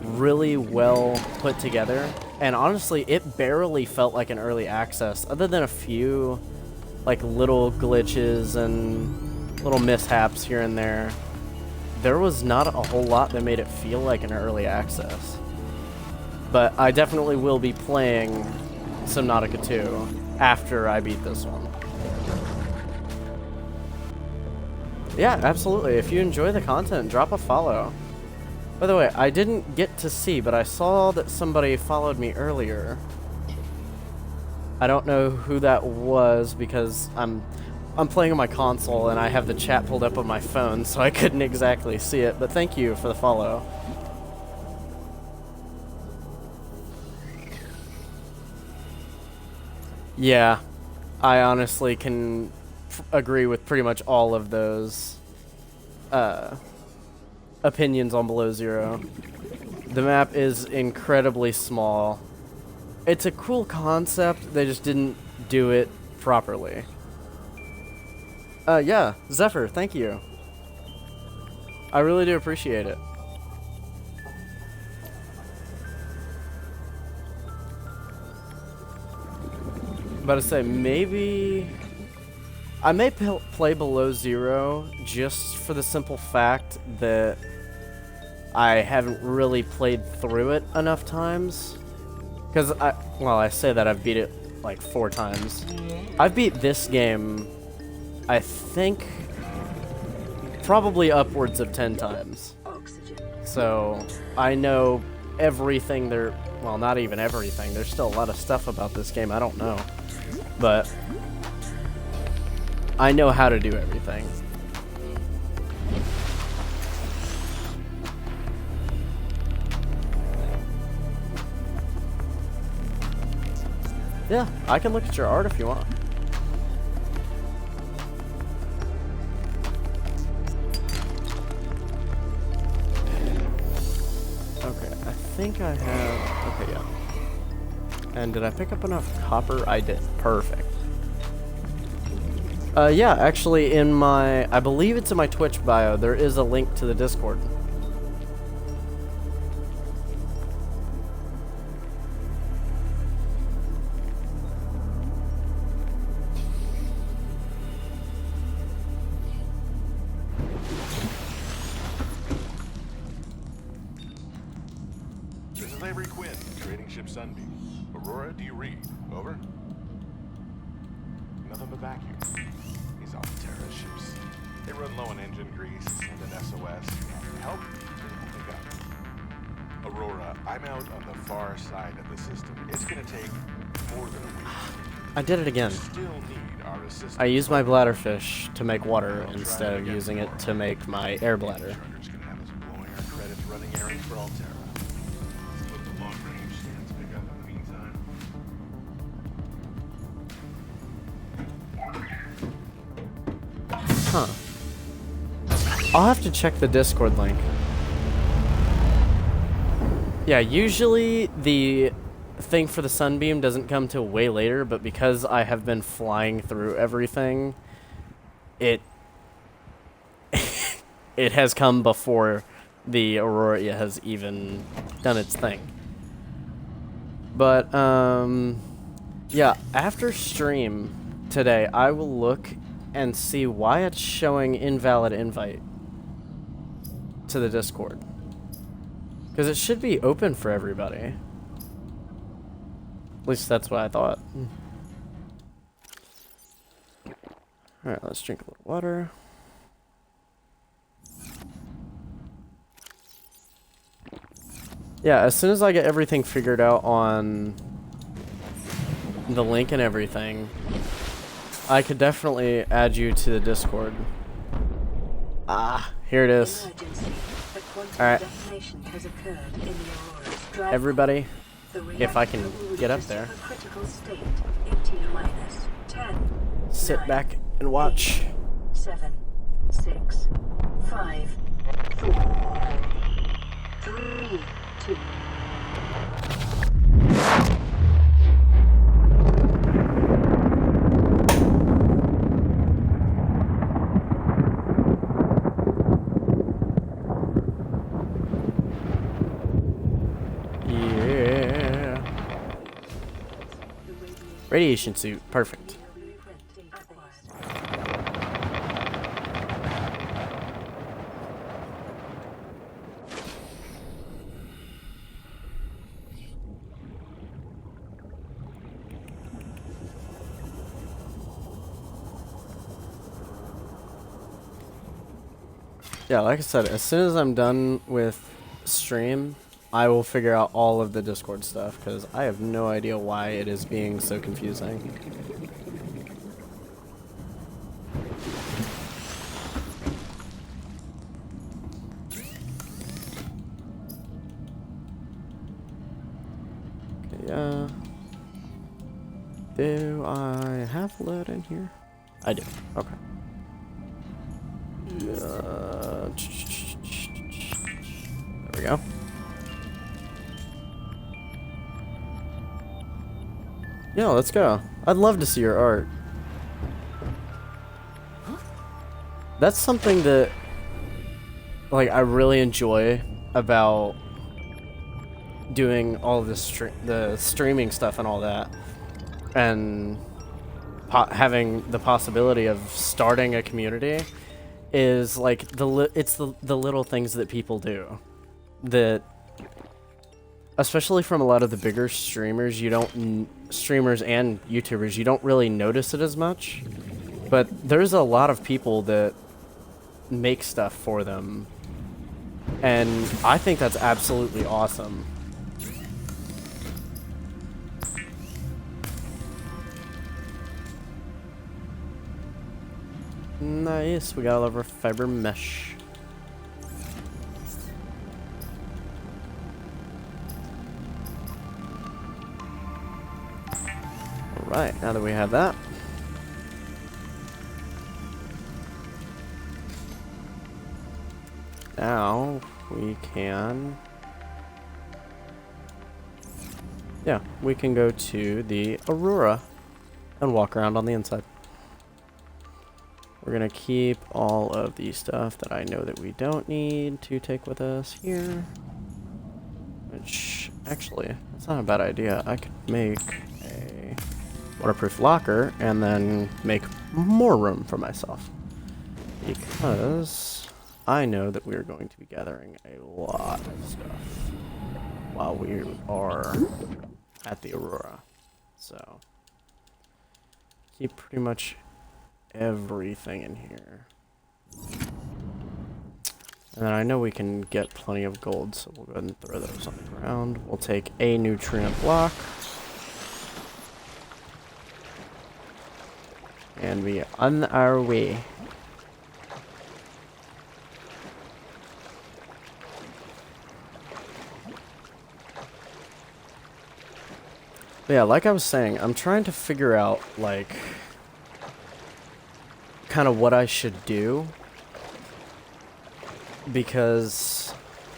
really well put together, and honestly, it barely felt like an early access, other than a few like little glitches and little mishaps here and there. There was not a whole lot that made it feel like an early access. But I definitely will be playing Subnautica 2 after I beat this one. Yeah, absolutely. If you enjoy the content, drop a follow. By the way, I didn't get to see, but I saw that somebody followed me earlier. I don't know who that was because I'm playing on my console and I have the chat pulled up on my phone, so I couldn't exactly see it, but thank you for the follow. Yeah, I honestly can agree with pretty much all of those opinions on Below Zero. The map is incredibly small. It's a cool concept, they just didn't do it properly. Yeah, Zephyr, thank you. I really do appreciate it. About to say, maybe I may play Below Zero just for the simple fact that I haven't really played through it enough times. Because I say that I've beat it like 4 times. I've beat this game, I think, probably upwards of 10 times. Oxygen. So I know everything there. Well, not even everything. There's still a lot of stuff about this game I don't know. But I know how to do everything. Yeah, I can look at your art if you want. Okay, I think I have... Okay, yeah. And did I pick up enough copper? I did. Perfect. Yeah, actually in my... I believe it's in my Twitch bio. There is a link to the Discord. This is Avery Quinn, trading ship Sunbeam. Aurora, do you read? Over? Nothing but vacuum. These Alterra ships. They run low on engine grease, send an SOS. Help? Didn't pick up. Aurora, I'm out on the far side of the system. It's gonna take more than a week. I did it again. Still need our assistance. I used my bladderfish to make water instead of using it to make my air bladder. Truckers can have us blowing our credits running errands for Alterra. Let's let the long range stands pick up in the meantime. Huh. I'll have to check the Discord link. Yeah, usually the thing for the Sunbeam doesn't come till way later, but because I have been flying through everything, it it has come before the Aurora has even done its thing. But yeah, after stream today, I will look and see why it's showing invalid invite to the Discord. Because it should be open for everybody. At least that's what I thought. Alright, let's drink a little water. Yeah, as soon as I get everything figured out on the link and everything, I could definitely add you to the Discord. Ah, here it is. Emergency. A quantum Alright. detonation has occurred in the Aurora's drive. Everybody, The if I reactor can will get up reach a there, supercritical state in T-minus 10, sit 9, back and watch. 7, 6, 5, 4, 3, 2. Yeah. Radiation suit, perfect. Yeah, like I said, as soon as I'm done with stream, I will figure out all of the Discord stuff, because I have no idea why it is being so confusing. Okay, do I have lead in here? I do. Okay. There we go. Yeah, let's go. I'd love to see your art. That's something that, like, I really enjoy about doing all this the streaming stuff and all that, and having the possibility of starting a community, is like it's the little things that people do that, especially from a lot of the bigger streamers, streamers and YouTubers, you don't really notice it as much, but there's a lot of people that make stuff for them, and I think that's absolutely awesome. Nice, we got all of our fiber mesh. Alright, now that we have that, now we can, yeah, we can go to the Aurora and walk around on the inside. We're gonna keep all of the stuff that I know that we don't need to take with us here. Which, actually, that's not a bad idea. I could make a waterproof locker and then make more room for myself. Because I know that we're going to be gathering a lot of stuff while we are at the Aurora. So, keep pretty much everything in here. And then I know we can get plenty of gold, so we'll go ahead and throw those on the ground. We'll take a nutrient block. And be on our way. But yeah, like I was saying, I'm trying to figure out, like, kind of what I should do, because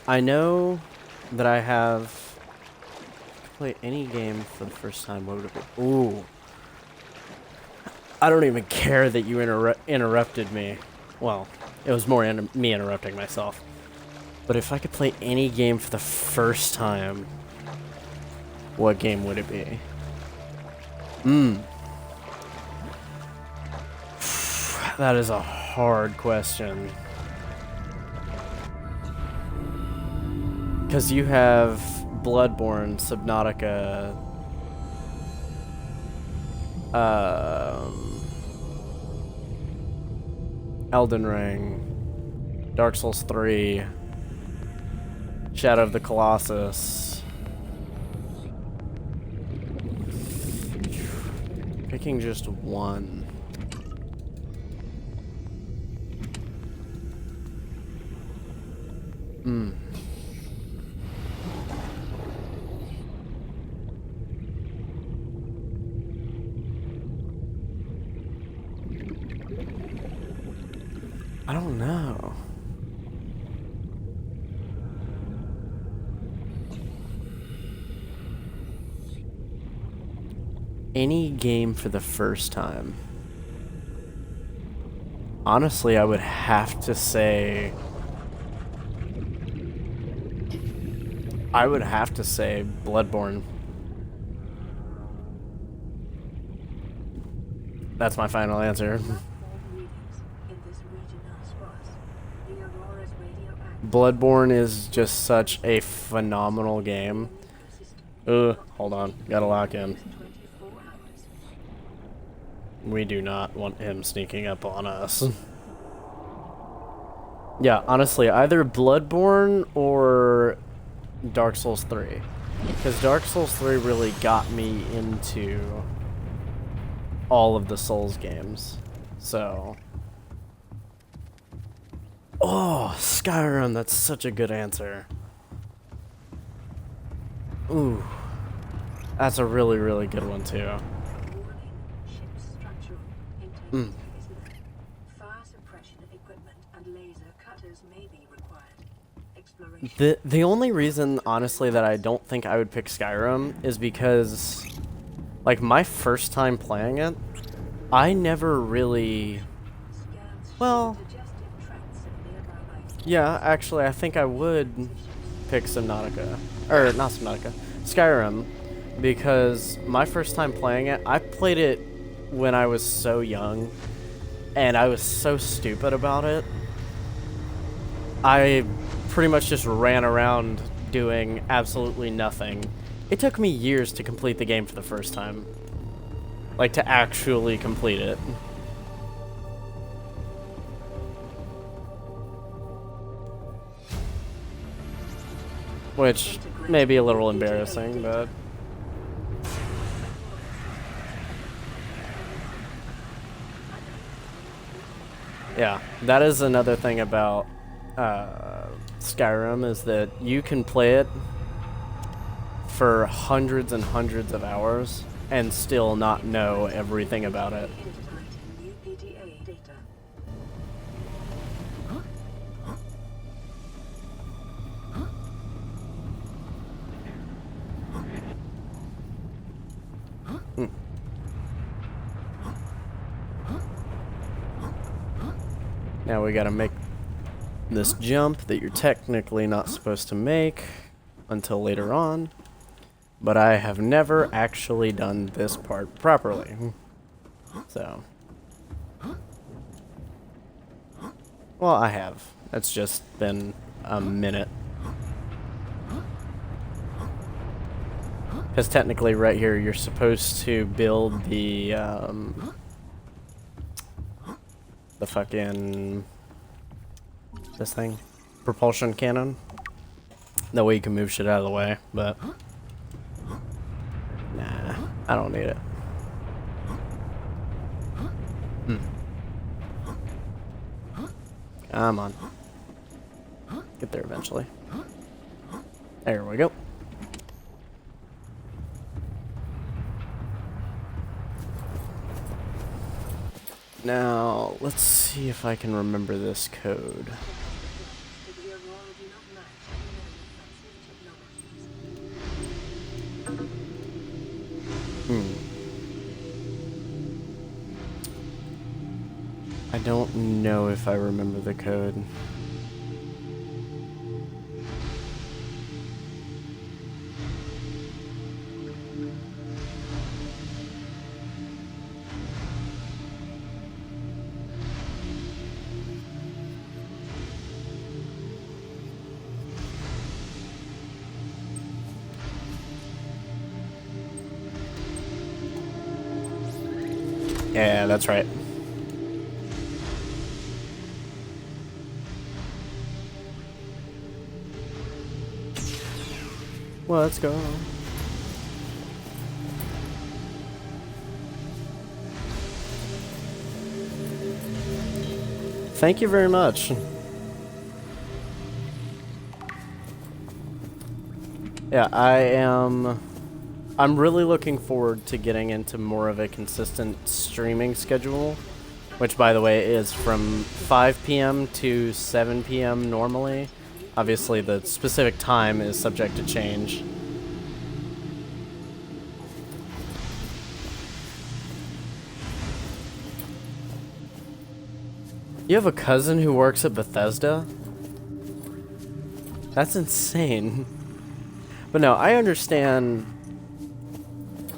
I know that I have play any game for the first time. What would it be? Ooh, I don't even care that you interrupted me. Well, it was more me interrupting myself. But if I could play any game for the first time, what game would it be? That is a hard question. Because you have Bloodborne, Subnautica, Elden Ring, Dark Souls 3. Shadow of the Colossus. Picking just one. I don't know. Any game for the first time. Honestly, I would have to say... Bloodborne. That's my final answer. Bloodborne is just such a phenomenal game. Hold on. Gotta lock in. We do not want him sneaking up on us. Yeah, honestly, either Bloodborne or Dark Souls 3. Because Dark Souls 3 really got me into all of the Souls games. So... Oh, Skyrim, that's such a good answer. Ooh. That's a really, really good one, too. Fire suppression of equipment and laser cutters may be required. The only reason, honestly, that I don't think I would pick Skyrim is because, like, my first time playing it, I never really... Well... Yeah, actually, I think I would pick Subnautica. Or, not Subnautica. Skyrim. Because my first time playing it, I played it when I was so young. And I was so stupid about it. I pretty much just ran around doing absolutely nothing. It took me years to complete the game for the first time. Like, to actually complete it. Which may be a little embarrassing, but... Yeah, that is another thing about Skyrim, is that you can play it for hundreds and hundreds of hours and still not know everything about it. Now we gotta make this jump that you're technically not supposed to make until later on, but I have never actually done this part properly. So, well, I have. It's just been a minute. Because technically right here you're supposed to build the fucking, this thing, propulsion cannon. That way you can move shit out of the way, but nah, I don't need it. Come on. Get there eventually. There we go. Now, let's see if I can remember this code. I don't know if I remember the code. Yeah, that's right. Let's go. Thank you very much. Yeah, I'm really looking forward to getting into more of a consistent streaming schedule, which, by the way, is from 5 p.m. to 7 p.m. normally. Obviously, the specific time is subject to change. You have a cousin who works at Bethesda? That's insane. But no, I understand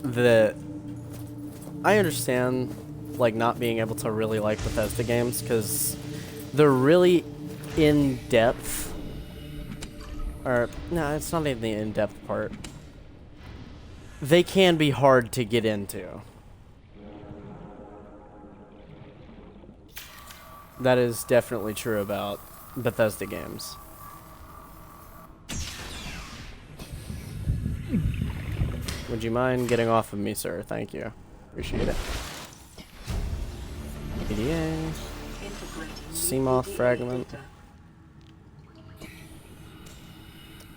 that... I understand, like, not being able to really like Bethesda games, because they're really in-depth. Or, no, it's not even the in-depth part. They can be hard to get into. That is definitely true about Bethesda games. Would you mind getting off of me, sir? Thank you. Appreciate it. PDA. Seamoth fragment.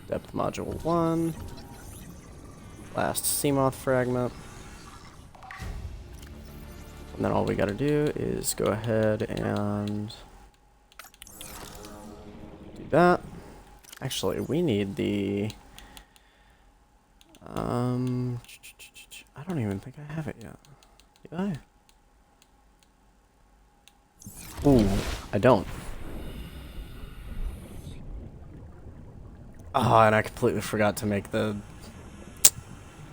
Depth module 1. Last Seamoth fragment. And then all we gotta do is go ahead and do that. Actually, we need the... I don't even think I have it yet. Do I? Ooh, I don't. Oh, and I completely forgot to make the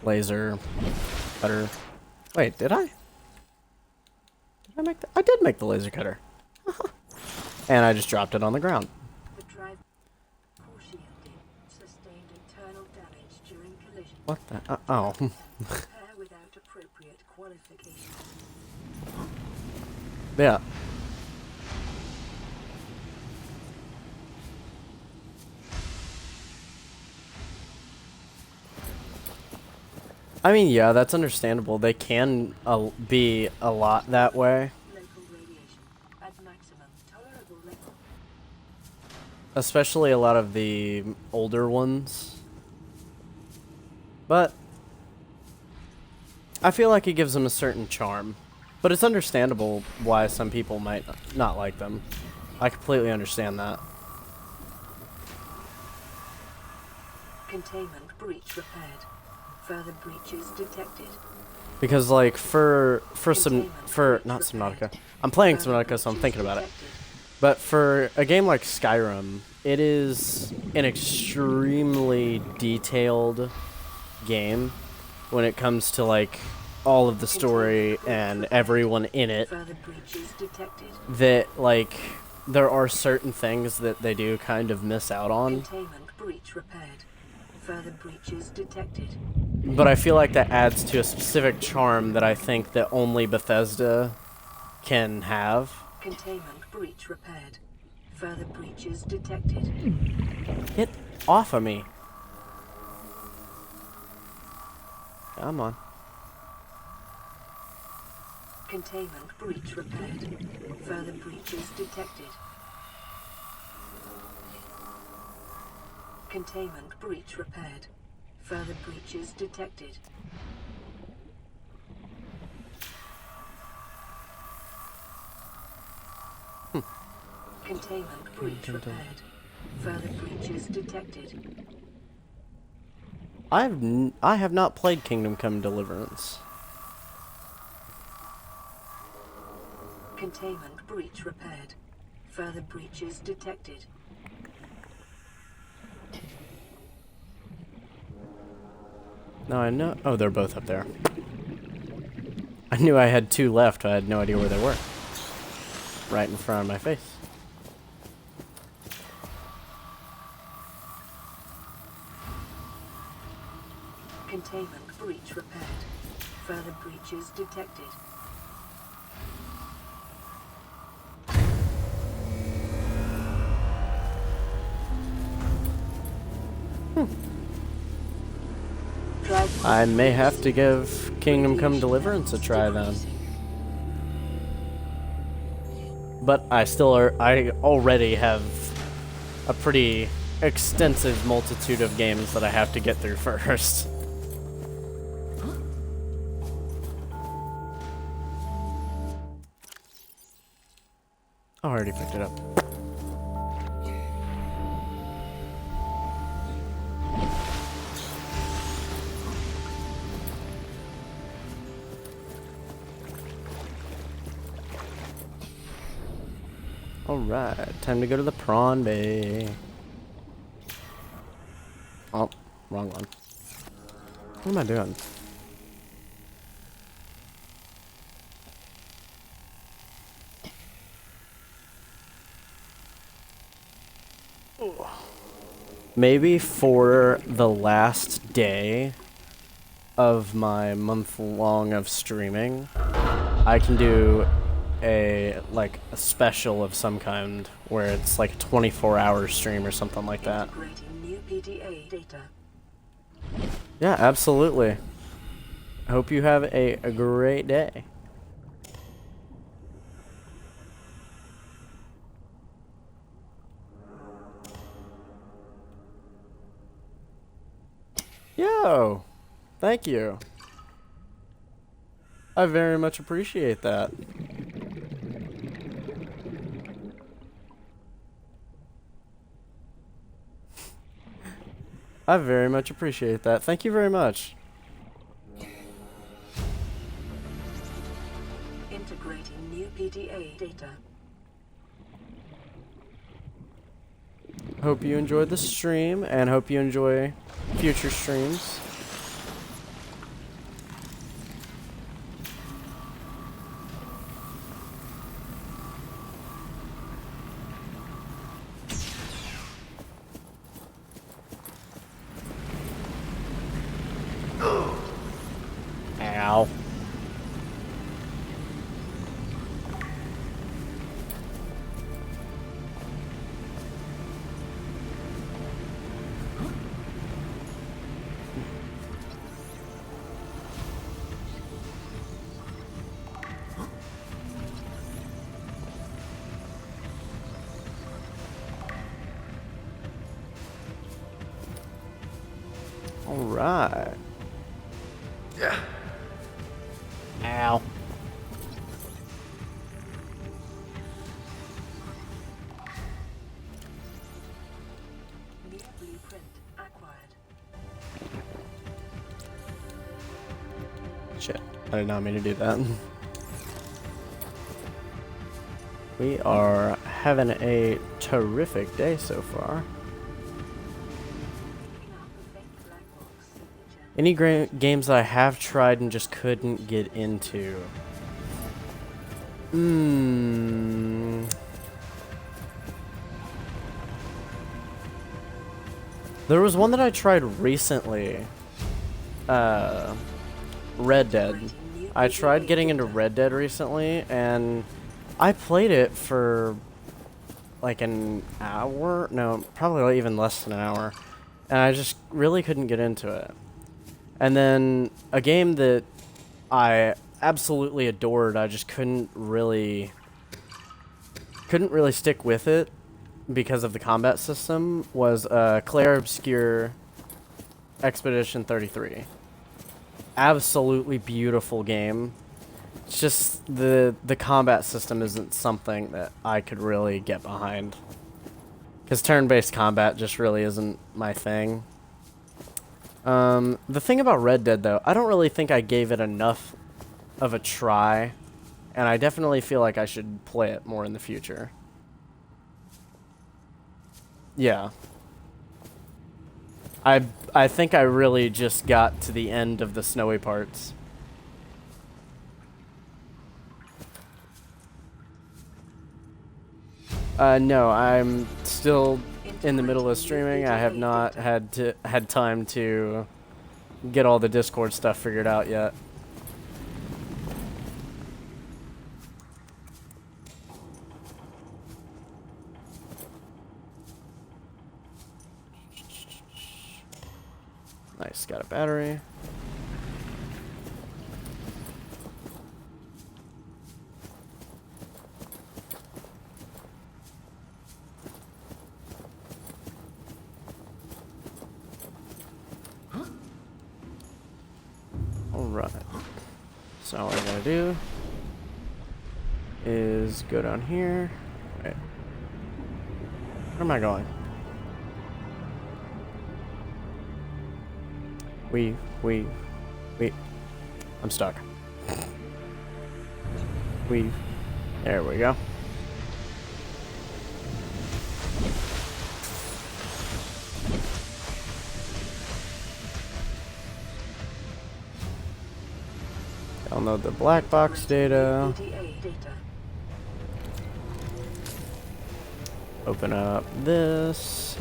laser cutter. Wait, did I? Did I make the... I did make the laser cutter. And I just dropped it on the ground. The drive portion sustained internal damage during collision. What the... oh. Repair without appropriate qualification. Yeah. I mean, yeah, that's understandable. They can be a lot that way. Local radiation at maximum tolerable level. Especially a lot of the older ones. But I feel like it gives them a certain charm. But it's understandable why some people might not like them. I completely understand that. Containment breach repaired. Further breaches detected. Because like for not Subnautica. I'm playing Subnautica, so I'm thinking about it. But for a game like Skyrim, it is an extremely detailed game when it comes to like all of the story and everyone in it. Further breaches detected. That like there are certain things that they do kind of miss out on. Containment breach repaired. Further breaches detected. But I feel like that adds to a specific charm that I think that only Bethesda can have. Containment breach repaired. Further breaches detected. Get off of me. Come on. Containment breach repaired. Further breaches detected. Containment breach repaired. Further breaches detected. Containment breach repaired. Further breaches detected. I have not played Kingdom Come Deliverance. Containment breach repaired. Further breaches detected. No, I know. Oh, they're both up there. I knew I had two left, but I had no idea where they were. Right in front of my face. Containment breach repaired. Further breaches detected. I may have to give Kingdom Come Deliverance a try then. But I already have a pretty extensive multitude of games that I have to get through first. I already picked it up. Alright, time to go to the prawn bay. Oh, wrong one. What am I doing? Maybe for the last day of my month long of streaming, I can do a special of some kind where it's like a 24-hour stream or something like that. Integrating new PDA data. Yeah, absolutely. I hope you have a great day. Yo, thank you. I very much appreciate that. I very much appreciate that. Thank you very much. Integrating new PDA data. Hope you enjoyed the stream and hope you enjoy future streams. Ow. All right. Yeah. Ow. New blueprint acquired. Shit. I did not mean to do that. We are having a terrific day so far. Picking up the fake black box signature. Any games that I have tried and just couldn't get into? There was one that I tried recently. Red Dead. I tried getting into Red Dead recently, and I played it for like an hour. No, probably even less than an hour. And I just really couldn't get into it. And then a game that I absolutely adored, I just couldn't really stick with it because of the combat system, was Clair Obscur Expedition 33. Absolutely beautiful game. It's just the combat system isn't something that I could really get behind. Because turn-based combat just really isn't my thing. The thing about Red Dead, though, I don't really think I gave it enough of a try. And I definitely feel like I should play it more in the future. Yeah. I think I really just got to the end of the snowy parts. No, I'm still in the middle of streaming. I have not had time to get all the Discord stuff figured out yet. Nice, got a battery. Right. So all I gotta do is go down here. Wait. Where am I going? Weave. I'm stuck. Weave. There we go. Download the black box data. PDA data. Open up this.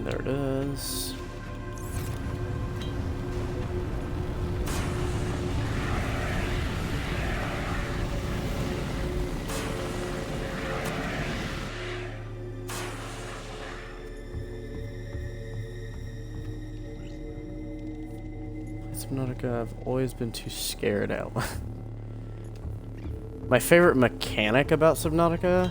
There it is. Subnautica, I've always been too scared out. My favorite mechanic about Subnautica?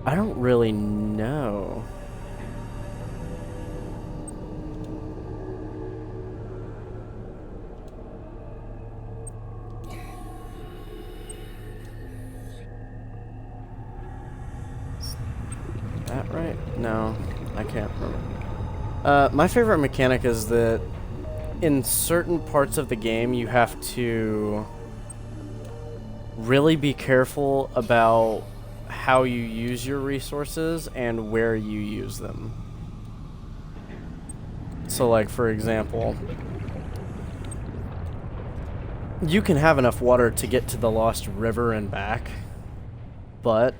I don't really know. Is that right? No, I can't remember. My favorite mechanic is that in certain parts of the game you have to really be careful about how you use your resources and where you use them. So like, for example, you can have enough water to get to the Lost River and back, but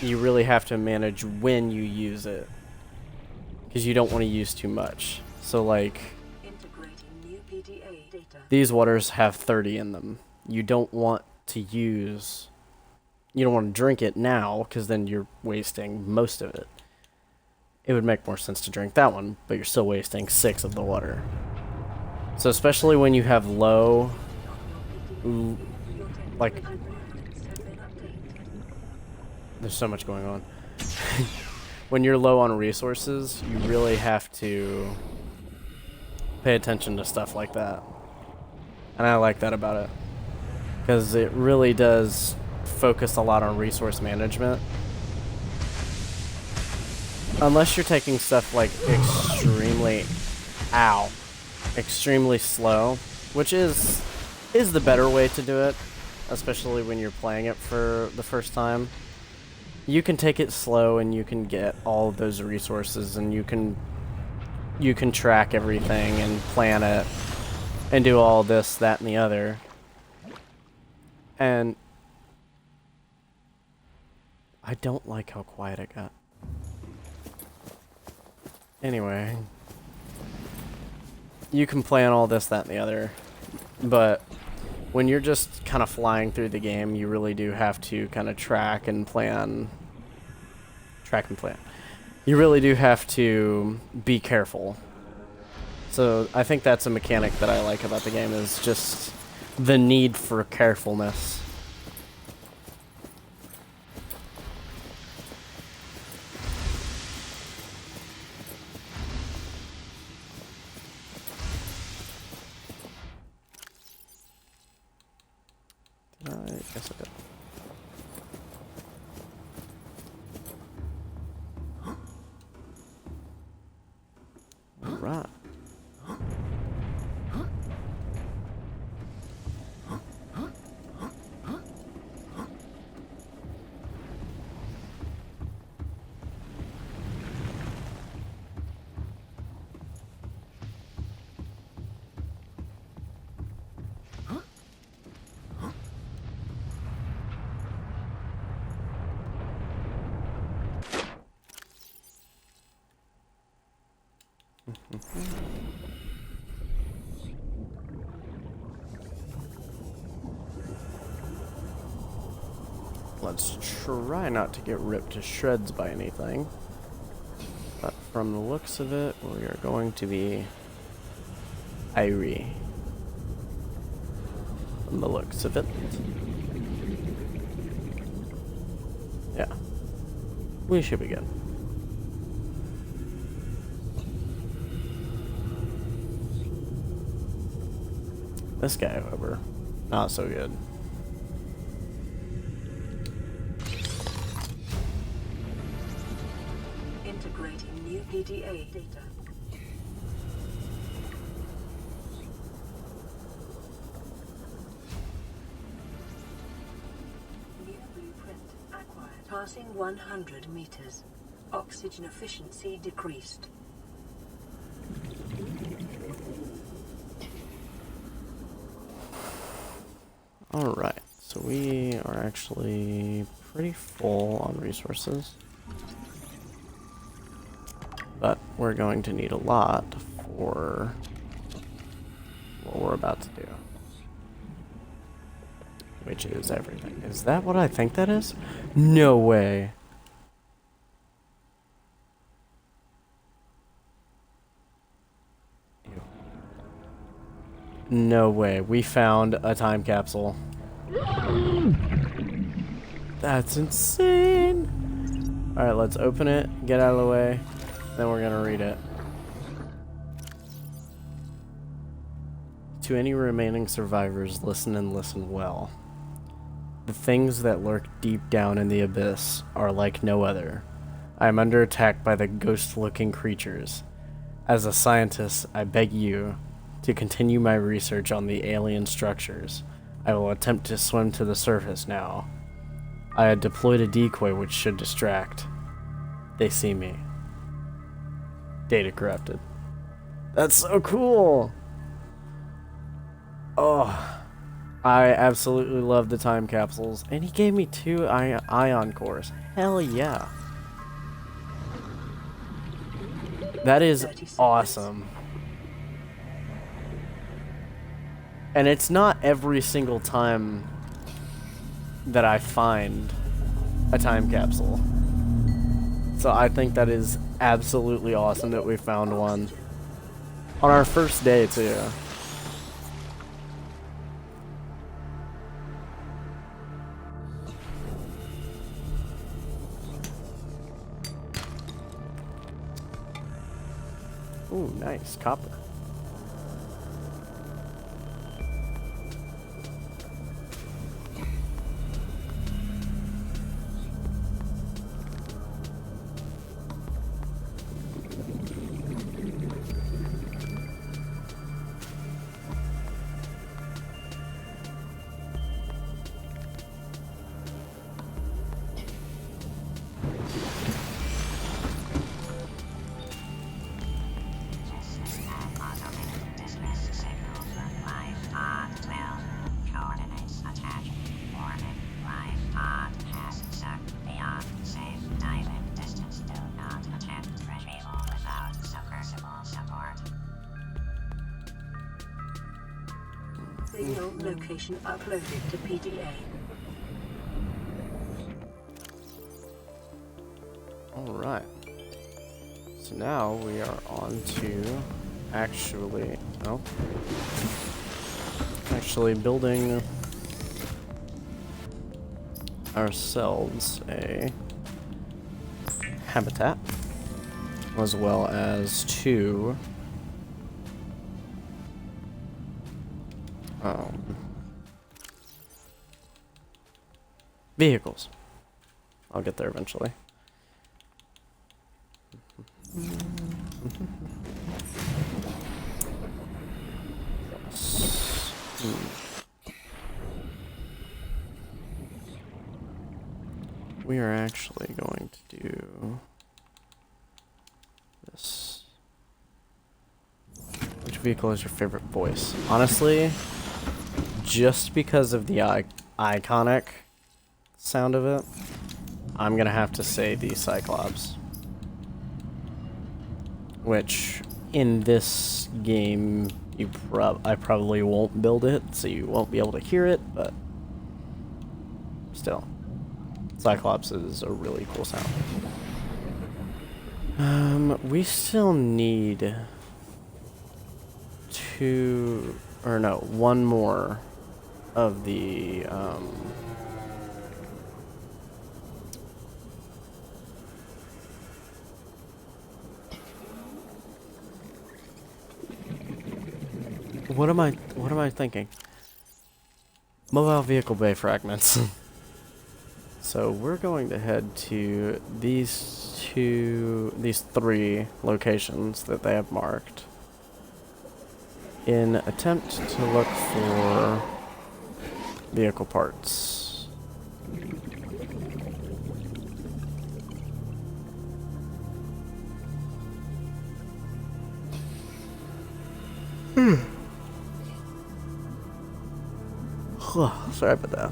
you really have to manage when you use it, because you don't want to use too much. So like, Integrating new PDA data. these waters have 30 in them. You don't want to use... You don't want to drink it now, because then you're wasting most of it. It would make more sense to drink that one, but you're still wasting 6 of the water. So especially when you have low... Like... There's so much going on. When you're low on resources, you really have to pay attention to stuff like that. And I like that about it, because it really does focus a lot on resource management. Unless you're taking stuff like extremely slow, which is the better way to do it, especially when you're playing it for the first time. You can take it slow and you can get all of those resources, and you can track everything and plan it and do all this, that, and the other. And I don't like how quiet it got. Anyway, you can plan all this, that, and the other, but when you're just kind of flying through the game, you really do have to kind of track and plan. You really do have to be careful. So I think that's a mechanic that I like about the game, is just the need for carefulness. I guess I did. Alright. Let's try not to get ripped to shreds by anything. But from the looks of it, we are going to be airy. From the looks of it. Yeah. We should be good. This guy, however, not so good. Integrating new PDA data. New blueprint acquired. Passing 100 meters. Oxygen efficiency decreased. Alright, so we are actually pretty full on resources. But we're going to need a lot for what we're about to do. Which is everything. Is that what I think that is? No way. Ew. No way. We found a time capsule. That's insane. Alright, let's open it, get out of the way, then we're gonna read it. To any remaining survivors, listen and listen well. The things that lurk deep down in the abyss are like no other. I am under attack by the ghost-looking creatures. As a scientist, I beg you to continue my research on the alien structures. I will attempt to swim to the surface now. I had deployed a decoy which should distract. They see me. Data corrupted. That's so cool! Oh, I absolutely love the time capsules. And he gave me 2 ion cores. Hell yeah. That is awesome. And it's not every single time that I find a time capsule. So I think that is absolutely awesome that we found one. On our first day, too. Ooh, nice. Copper. Signal location uploaded to PDA. Alright. So now we are on to actually building ourselves a habitat, as well as 2 vehicles. I'll get there eventually. We are actually going to do this. Which vehicle is your favorite voice? Honestly, just because of the iconic sound of it, I'm gonna have to say the Cyclops. Which in this game, I probably won't build it, so you won't be able to hear it, but still, Cyclops is a really cool sound. We still need one more of the, what am I thinking? Mobile vehicle bay fragments. So we're going to head to these three locations that they have marked in attempt to look for vehicle parts. Sorry about that.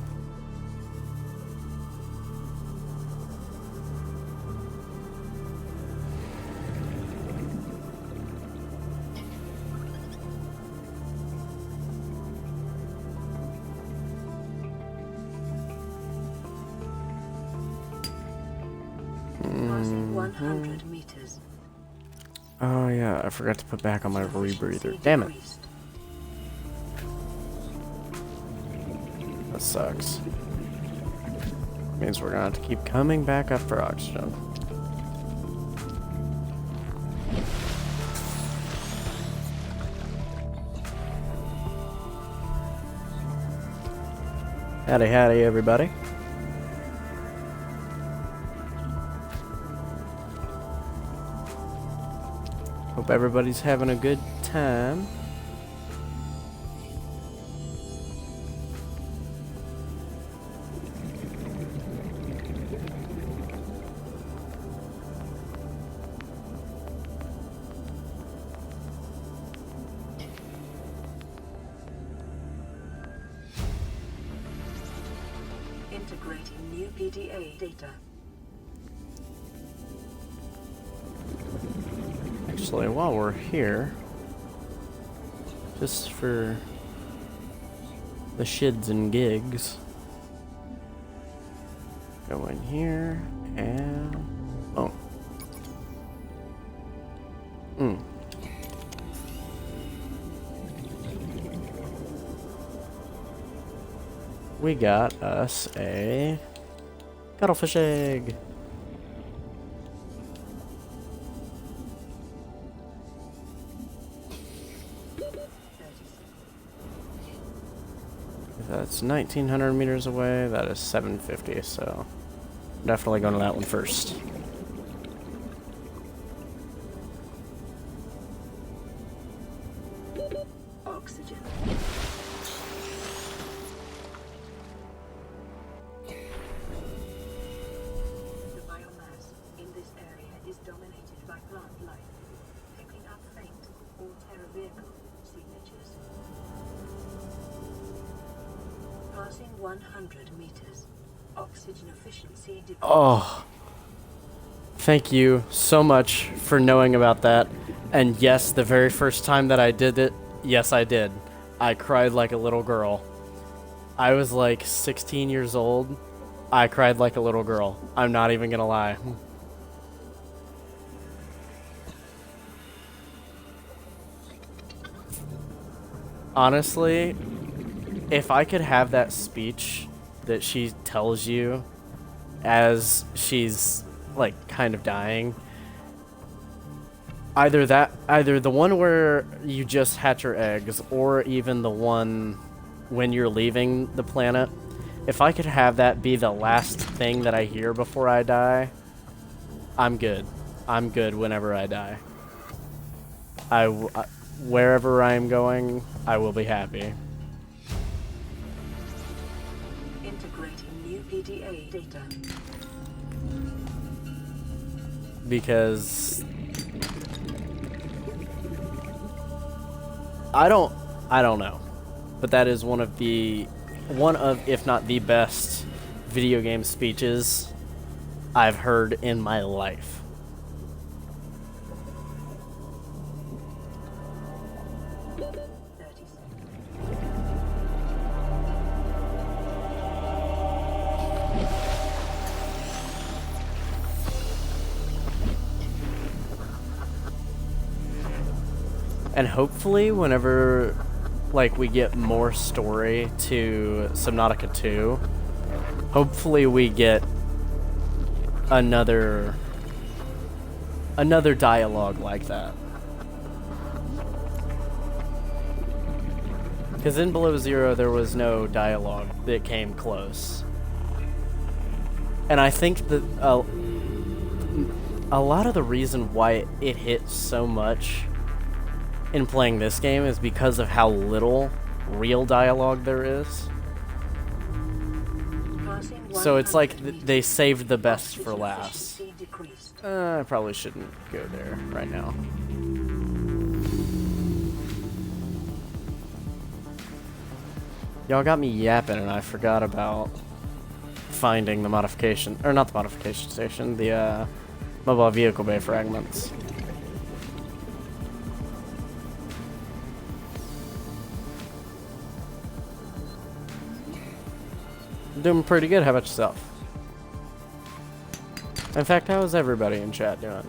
Passing 100 meters. Oh yeah, I forgot to put back on my rebreather. Damn it. Decreased. That sucks. Means we're gonna have to keep coming back up for oxygen. Howdy, howdy, everybody. Hope everybody's having a good time. Integrating new PDA data. Actually, while we're here, just for the shids and gigs, go in here and oh, we got us a cuttlefish egg. That's 1,900 meters away. That is 750, so definitely going to that one first. Oxygen. The biomass in this area is dominated by plant life, picking up faint or terror vehicle signatures. Passing 100 meters. Oxygen efficiency decreased. Oh, thank you so much for knowing about that. And yes, the very first time that I did it, yes, I did. I cried like a little girl. I was like 16 years old. I cried like a little girl. I'm not even gonna lie. Honestly, if I could have that speech that she tells you as she's like kind of dying, either the one where you just hatch your eggs, or even the one when you're leaving the planet, if I could have that be the last thing that I hear before I die, I'm good. I'm good whenever I die. Wherever I'm going, I will be happy. Integrating new PDA data. Because I don't know, but that is one of if not the best video game speeches I've heard in my life. And hopefully whenever like we get more story to Subnautica 2, hopefully we get another dialogue like that. Because in Below Zero there was no dialogue that came close. And I think that a lot of the reason why it hits so much in playing this game is because of how little real dialogue there is. So it's like they saved the best for last. I probably shouldn't go there right now. Y'all got me yapping and I forgot about finding the modification, or not the modification station, the mobile vehicle bay fragments. Doing pretty good. How about yourself? In fact, how is everybody in chat doing?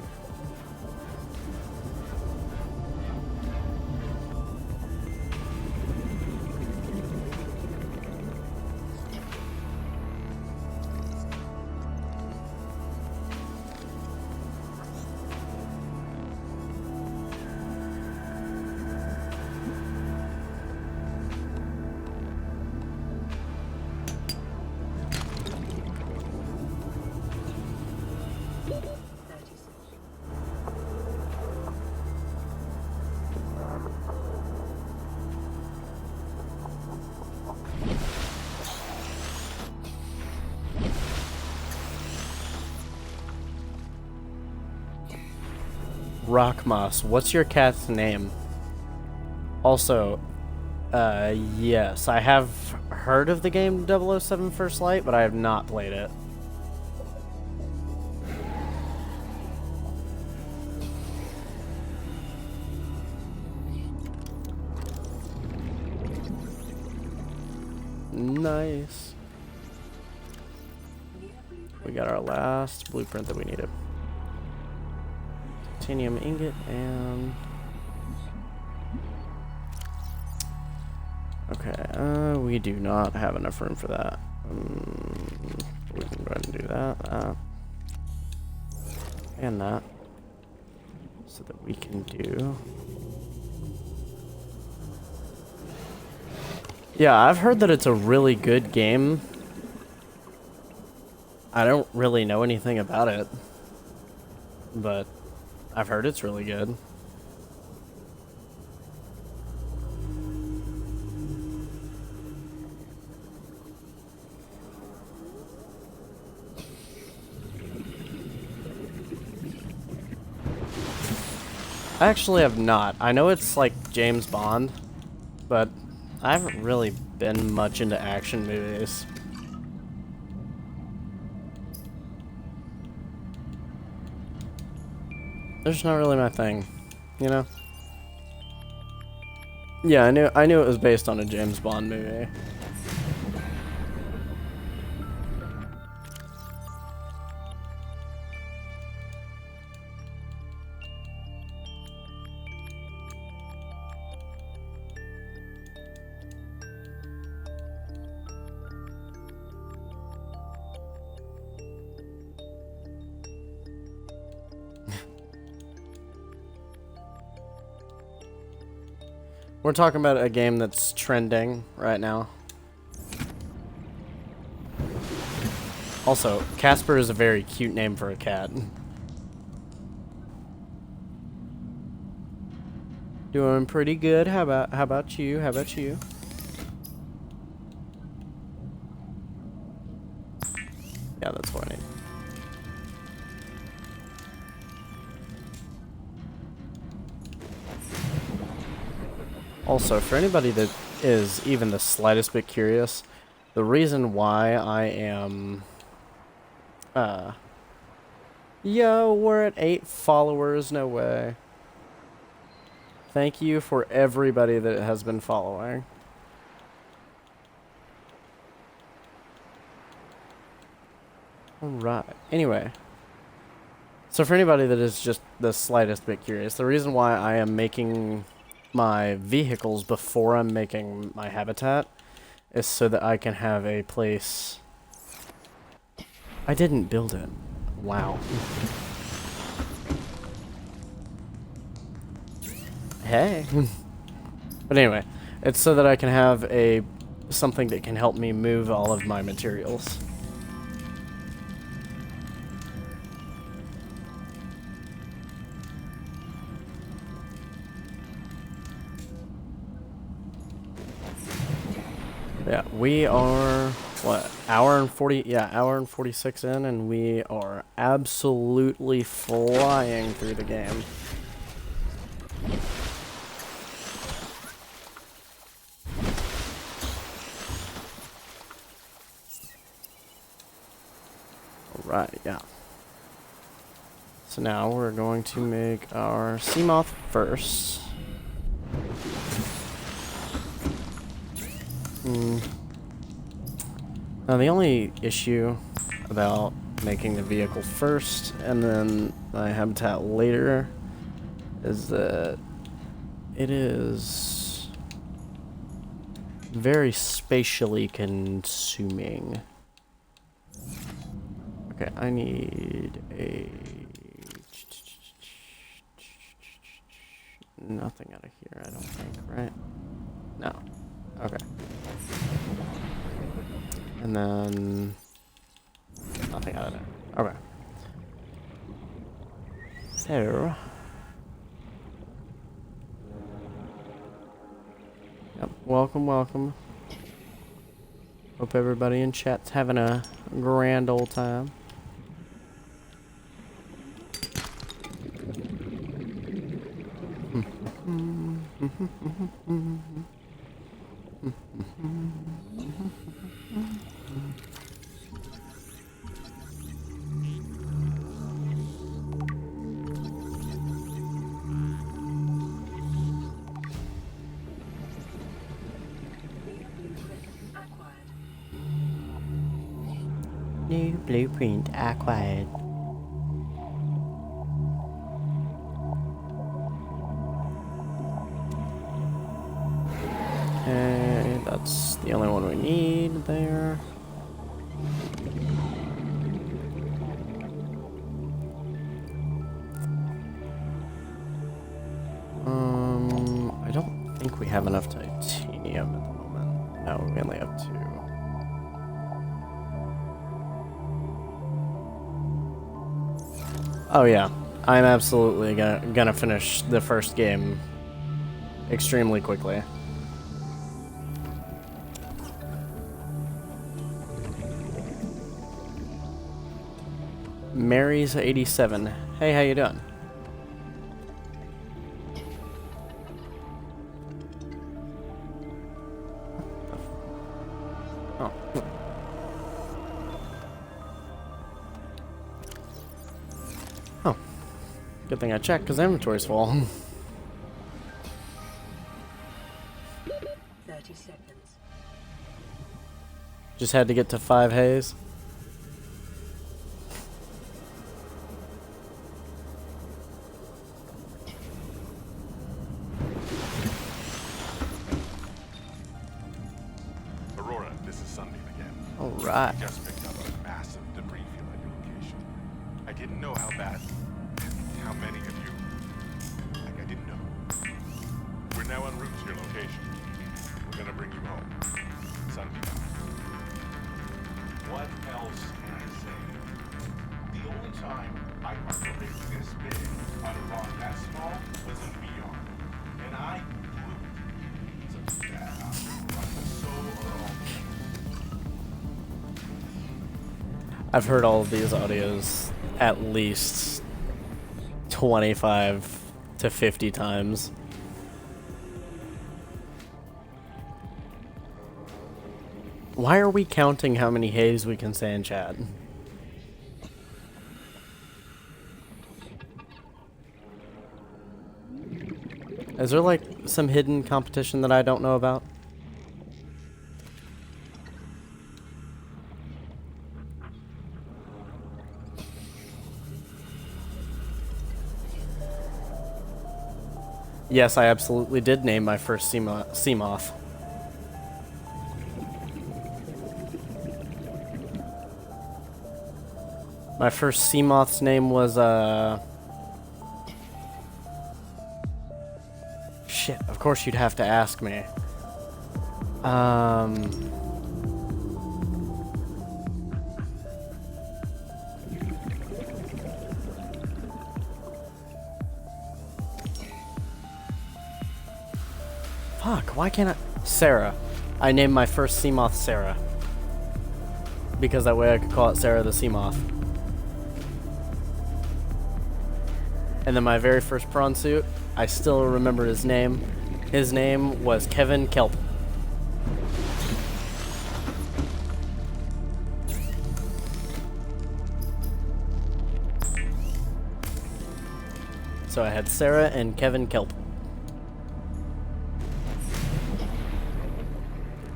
Rockmoss, what's your cat's name? Also, yes, I have heard of the game 007 First Light, but I have not played it. Nice. We got our last blueprint that we needed. Titanium ingot and... Okay, we do not have enough room for that. We can go ahead and do that. And that. So that we can do... Yeah, I've heard that it's a really good game. I don't really know anything about it. But I've heard it's really good. I actually have not. I know it's like James Bond, but I haven't really been much into action movies. They're just not really my thing, you know? Yeah, I knew it was based on a James Bond movie. We're talking about a game that's trending right now. Also, Casper is a very cute name for a cat. Doing pretty good. How about you? How about you? Yeah, that's what I need. Also, for anybody that is even the slightest bit curious, the reason why I am... Yo, we're at 8 followers, no way. Thank you for everybody that has been following. Alright, anyway. So for anybody that is just the slightest bit curious, the reason why I am making my vehicles before I'm making my habitat is so that I can have a place. I didn't build it. Wow. Hey. But anyway, it's so that I can have a something that can help me move all of my materials. Yeah, we are, what, hour and 40, yeah, hour and 46 in, and we are absolutely flying through the game. Alright, yeah. So now we're going to make our Seamoth first. Now the only issue about making the vehicle first and then my habitat later is that it is very spatially consuming. Okay, I need a... Nothing out of here, I don't think, right? No. Okay. And then... Nothing out of there. Okay. So... Yep, welcome, welcome. Hope everybody in chat's having a grand old time. New blueprint acquired. Okay, that's the only one we need there. I don't think we have enough titanium at the moment. No, we only have 2. Oh yeah, I'm absolutely gonna finish the first game extremely quickly. Mary's 87. Hey, how you doing? Oh. Oh. Good thing I checked, because the inventory's full. 30 seconds. Just had to get to 5 haze. Aurora, this is Sunbeam again. Alright. Just picked up a massive debris field at your location. I didn't know how bad, how many of you, like I didn't know. We're now en route to your location. We're gonna bring you home. Sunbeam out. What else can I say? The only time I marked a rig this big on a rock that small was in VR. And I blew it. So yeah, so I've heard all of these audios at least 25 to 50 times. Why are we counting how many haze we can say in chat? Is there like some hidden competition that I don't know about? Yes, I absolutely did name my first sea moth. My first sea moth's name was, shit, of course you'd have to ask me. Fuck, why can't I? Sarah. I named my first sea moth Sarah. Because that way I could call it Sarah the Sea Moth. And then my very first prawn suit, I still remember his name. His name was Kevin Kelp. So I had Sarah and Kevin Kelp.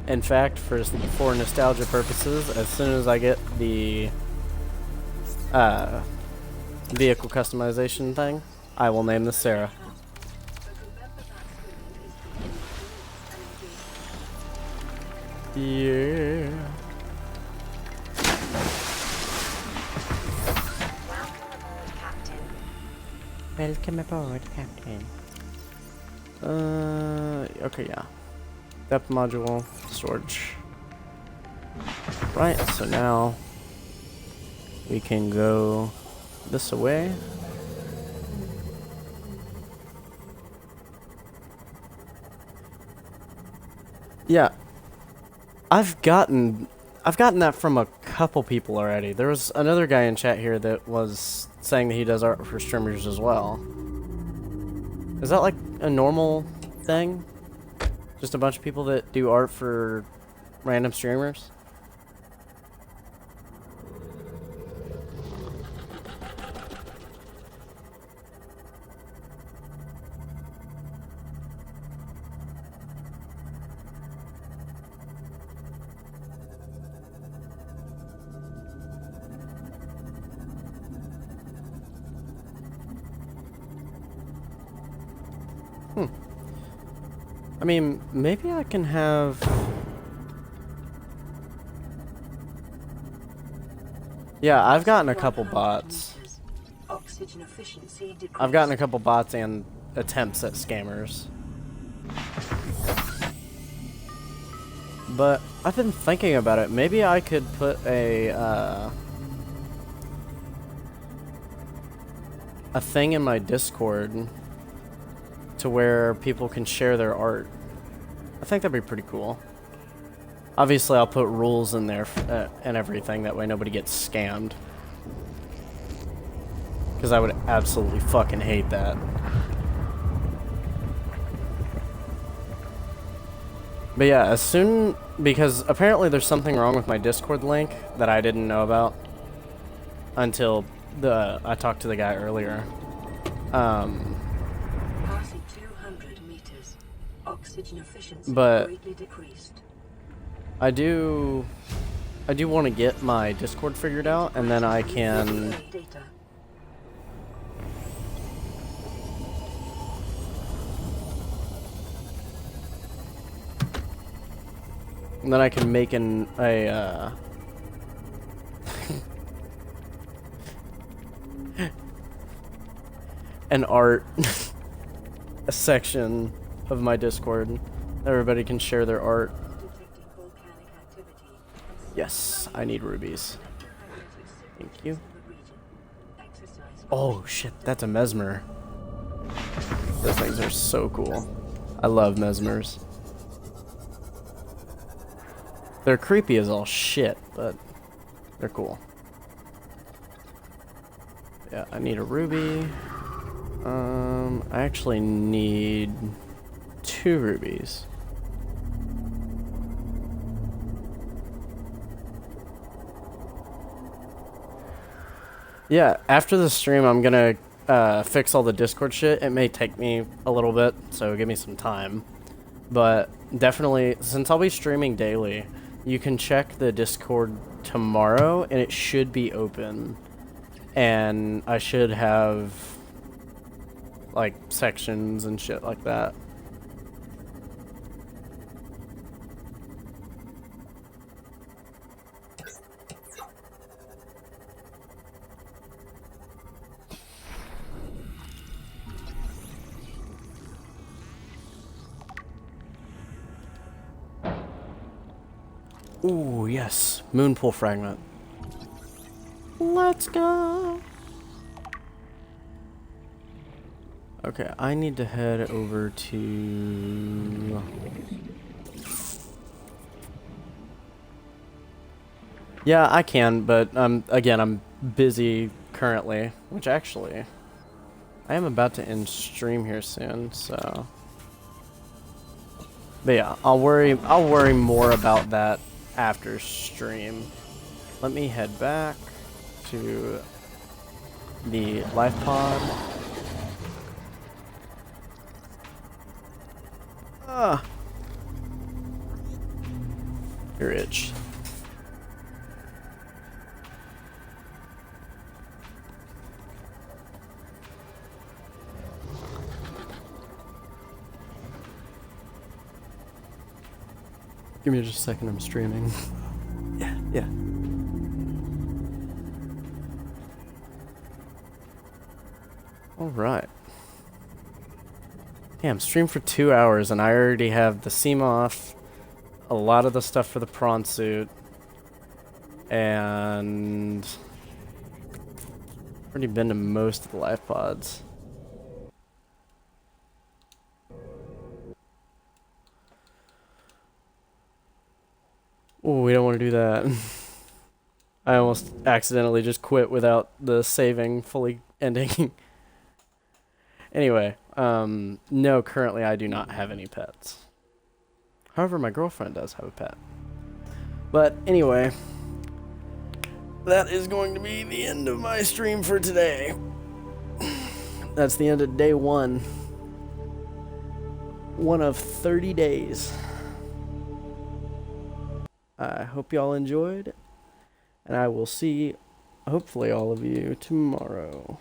In fact, for nostalgia purposes, as soon as I get the vehicle customization thing, I will name this Sarah. Yeah. Welcome aboard, Captain. Welcome aboard, Captain. Okay, yeah. Depth module, storage. Right, so now we can go this away. Yeah. I've gotten that from a couple people already. There was another guy in chat here that was saying that he does art for streamers as well. Is that like a normal thing? Just a bunch of people that do art for random streamers? I mean, maybe I can have... Yeah, I've gotten a couple bots. Oxygen efficiency decreased. I've gotten a couple bots and attempts at scammers. But I've been thinking about it. Maybe I could put a thing in my Discord to where people can share their art. I think that'd be pretty cool. Obviously, I'll put rules in there and everything. That way nobody gets scammed. Because I would absolutely fucking hate that. But yeah, because apparently there's something wrong with my Discord link that I didn't know about until I talked to the guy earlier. Passing 200 meters. Oxygen efficiency But greatly decreased. I do want to get my Discord figured out, and then I can Data. make an art a section of my Discord. Everybody can share their art. Detecting volcanic activity. Yes, I need rubies. Thank you. Exercise. Oh shit, that's a mesmer. Those things are so cool. I love mesmers. They're creepy as all shit, but they're cool. Yeah, I need a ruby. I actually need 2 rubies. Yeah, after the stream, I'm gonna fix all the Discord shit. It may take me a little bit, so give me some time. But definitely, since I'll be streaming daily, you can check the Discord tomorrow, and it should be open. And I should have like sections and shit like that. Ooh, yes. Moonpool fragment. Let's go. Okay, I need to head over to... Yeah, I can, but again, I'm busy currently, which actually I am about to end stream here soon, so. But yeah, I'll worry more about that after stream. Let me head back to the life pod. Ah. Your itch. Give me just a second, I'm streaming. Yeah. Alright. Damn, stream for 2 hours and I already have the Seamoth, a lot of the stuff for the prawn suit, and already been to most of the life pods. Oh, we don't want to do that. I almost accidentally just quit without the saving fully ending. Anyway, no, currently I do not have any pets. However, my girlfriend does have a pet. But anyway, that is going to be the end of my stream for today. That's the end of day 1. One of 30 days. I hope y'all enjoyed, and I will see, hopefully, all of you tomorrow.